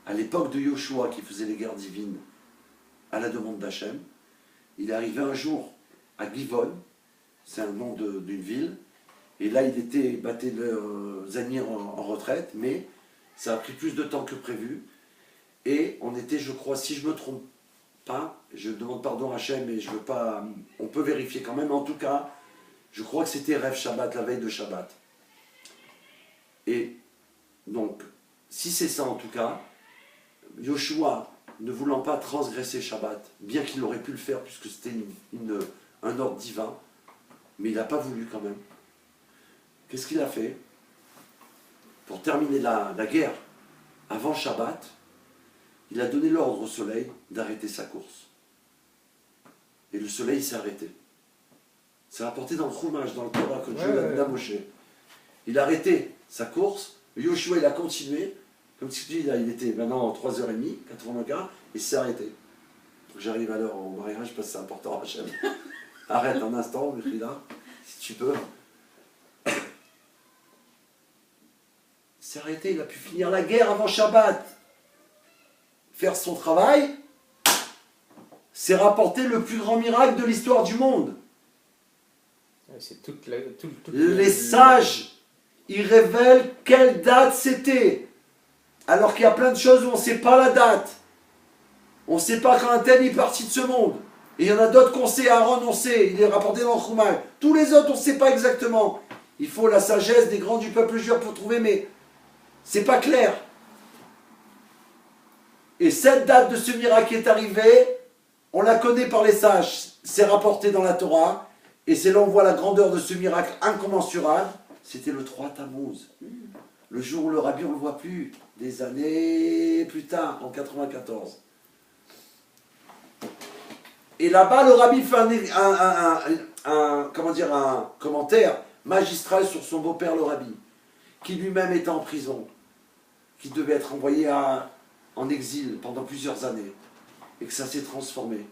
À l'époque de Yoshua qui faisait les guerres divines à la demande d'Hachem, il est arrivé un jour à Givon, c'est un nom d'une ville, et là il battait leurs ennemis en retraite, mais ça a pris plus de temps que prévu, et on était, je crois, si je ne me trompe pas, je demande pardon à Hachem, mais je veux pas, on peut vérifier quand même, en tout cas, je crois que c'était Rêve Shabbat, la veille de Shabbat. Et donc, si c'est ça en tout cas, Yoshua, ne voulant pas transgresser Shabbat, bien qu'il aurait pu le faire puisque c'était un ordre divin, mais il n'a pas voulu quand même. Qu'est-ce qu'il a fait? Pour terminer la guerre avant Shabbat, il a donné l'ordre au soleil d'arrêter sa course. Et le soleil s'est arrêté. C'est rapporté dans le Chumash, dans le Torah que Dieu l'a donné à Moshe. Il a arrêté sa course, Yoshua il a continué, comme tu dis, là, il était maintenant 3h30, 80 quarts, et s'est arrêté. Donc j'arrive à l'heure au mariage parce que c'est important, Hachem. Arrête un instant, Mechila, si tu peux. Il s'est arrêté, il a pu finir la guerre avant Shabbat. Faire son travail, c'est rapporter le plus grand miracle de l'histoire du monde. C'est Les sages, ils révèlent quelle date c'était. Alors qu'il y a plein de choses où on ne sait pas la date. On ne sait pas quand un tel est parti de ce monde. Et il y en a d'autres qu'on sait, Aaron on sait, il est rapporté dans le Chumash. Tous les autres on ne sait pas exactement. Il faut la sagesse des grands du peuple juif pour trouver, mais c'est pas clair. Et cette date de ce miracle qui est arrivé, on la connaît par les sages. C'est rapporté dans la Torah. Et c'est là où on voit la grandeur de ce miracle incommensurable. C'était le 3 Tammuz. Le jour où le rabbi, on ne le voit plus. Des années plus tard, en 94. Et là-bas, le rabbi fait un commentaire magistral sur son beau-père, le rabbi, qui lui-même était en prison, qui devait être envoyé en exil pendant plusieurs années, et que ça s'est transformé.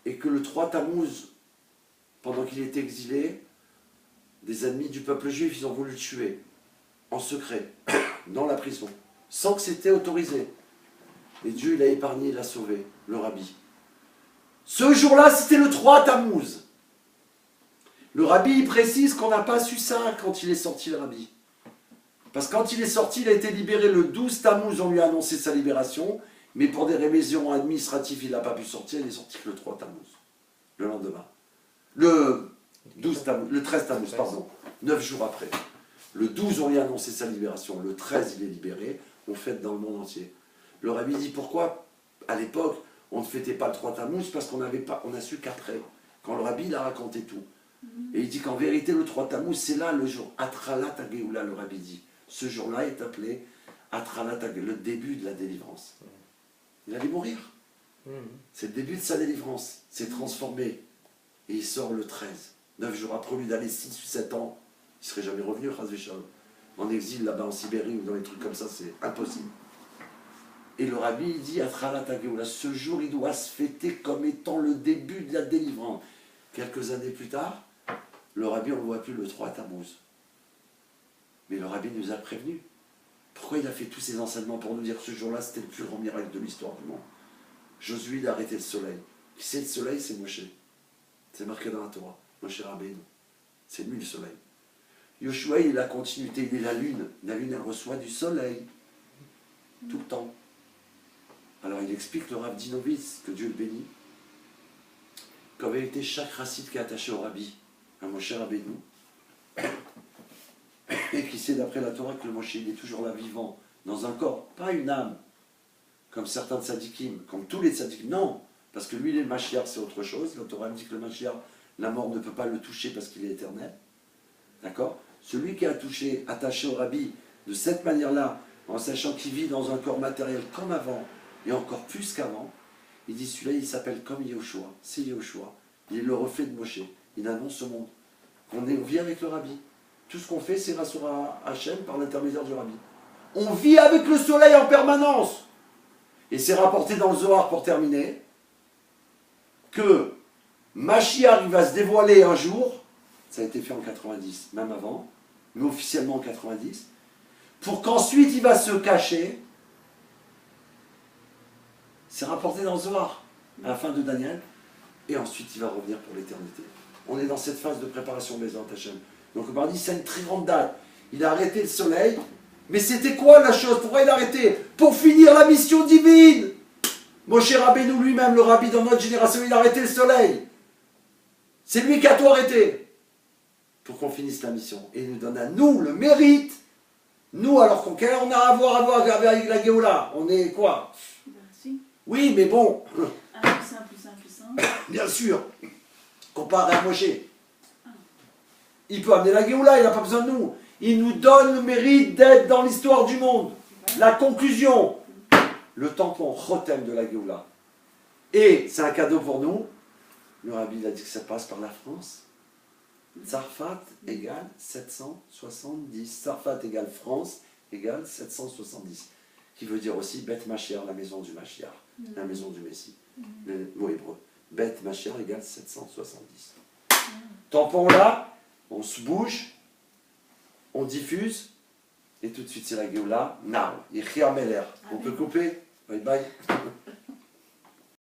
Et que le 3 Tammuz, pendant qu'il était exilé, des ennemis du peuple juif, ils ont voulu le tuer, en secret, dans la prison, sans que c'était autorisé. Et Dieu l'a épargné, il l'a sauvé, le rabbi. Ce jour-là, c'était le 3 Tammuz. Le rabbi, il précise qu'on n'a pas su ça quand il est sorti, le rabbi. Parce que quand il est sorti, il a été libéré le 12 Tammuz, on lui a annoncé sa libération, mais pour des raisons administratives, il n'a pas pu sortir, il est sorti le 3 Tammuz, le lendemain. Le 13 Tammuz, pardon, 9 jours après. Le 12, on lui a annoncé sa libération, le 13, il est libéré, on fête dans le monde entier. Le rabbi dit pourquoi, à l'époque, on ne fêtait pas le 3 Tammuz, parce qu'on a su qu'après, quand le rabbi il a raconté tout. Et il dit qu'en vérité, le 3 Tammuz, c'est là le jour, Atralat HaGeoula, le rabbi dit. Ce jour-là est appelé Atralat HaGeoula, le début de la délivrance. Il allait mourir. C'est le début de sa délivrance. C'est transformé. Et il sort le 13. 9 jours après, au lieu d'aller 6 ou 7 ans, il ne serait jamais revenu, en exil là-bas en Sibérie ou dans les trucs comme ça, c'est impossible. Et le rabbi, il dit, Atralat HaGeoula, ce jour, il doit se fêter comme étant le début de la délivrance. Quelques années plus tard, le rabbi, on ne le voit plus le 3 Tammuz. Mais le rabbi nous a prévenus. Pourquoi il a fait tous ces enseignements pour nous dire que ce jour-là, c'était le plus grand miracle de l'histoire du monde? Josué, il a arrêté le soleil. Qui c'est le soleil? C'est Moshe. C'est marqué dans la Torah. Moshe Rabbeinu. C'est lui le soleil. Yoshua, il est la continuité, il est la lune. La lune, elle reçoit du soleil. Tout le temps. Alors il explique le Rav Dinovitz, que Dieu le bénit, qu'en vérité, chaque racine qui est attachée au rabbi, à Moshe Rabbeinu, et qui sait d'après la Torah que le Moshe il est toujours là vivant, dans un corps, pas une âme, comme certains tzadikim, comme tous les tzadikim, non, parce que lui, le Mashiach, c'est autre chose. La Torah dit que le Mashiach, la mort ne peut pas le toucher parce qu'il est éternel. D'accord? Celui qui est attaché au rabbi de cette manière-là, en sachant qu'il vit dans un corps matériel comme avant, et encore plus qu'avant, il dit celui-là, il s'appelle comme Yehoshua. C'est Yehoshua. Il est le reflet de Moshe. Il annonce au monde. On vit avec le rabbi. Tout ce qu'on fait, c'est grâce à Hachem par l'intermédiaire du rabbi. On vit avec le soleil en permanence. Et c'est rapporté dans le Zohar, pour terminer, que Mashiach, il va se dévoiler un jour, ça a été fait en 90, même avant, mais officiellement en 90, pour qu'ensuite il va se cacher. C'est rapporté dans le Zohar, à la fin de Daniel, et ensuite il va revenir pour l'éternité. On est dans cette phase de préparation Bézant Hachem. Donc on m'a dit, c'est une très grande date. Il a arrêté le soleil, mais c'était quoi la chose? Pourquoi il a arrêté? Pour finir la mission divine. Moshe Rabbeinu lui-même, le rabbi dans notre génération, il a arrêté le soleil. C'est lui qui a tout arrêté pour qu'on finisse la mission. Et il nous donne à nous le mérite. Nous, alors qu'on a à voir avec la Géoula. On est quoi? Merci. Oui, mais bon, Un plus un plus un plus un. bien sûr, comparé à Moshe. Il peut amener la Géoula, il n'a pas besoin de nous. Il nous donne le mérite d'être dans l'histoire du monde. La conclusion, le tampon Chotem de la Géoula. Et c'est un cadeau pour nous. Le rabbi a dit que ça passe par la France. Tzarfat égale 770. Tzarfat égale France égale 770. Qui veut dire aussi Beth Mashiach, la maison du Mashiach, la maison du Messie. Le mot hébreu. Beth Mashiach égale 770. Tampon là, on se bouge, on diffuse, et tout de suite c'est la Géoula. Now, Yechia Meler. On peut couper? Bye bye.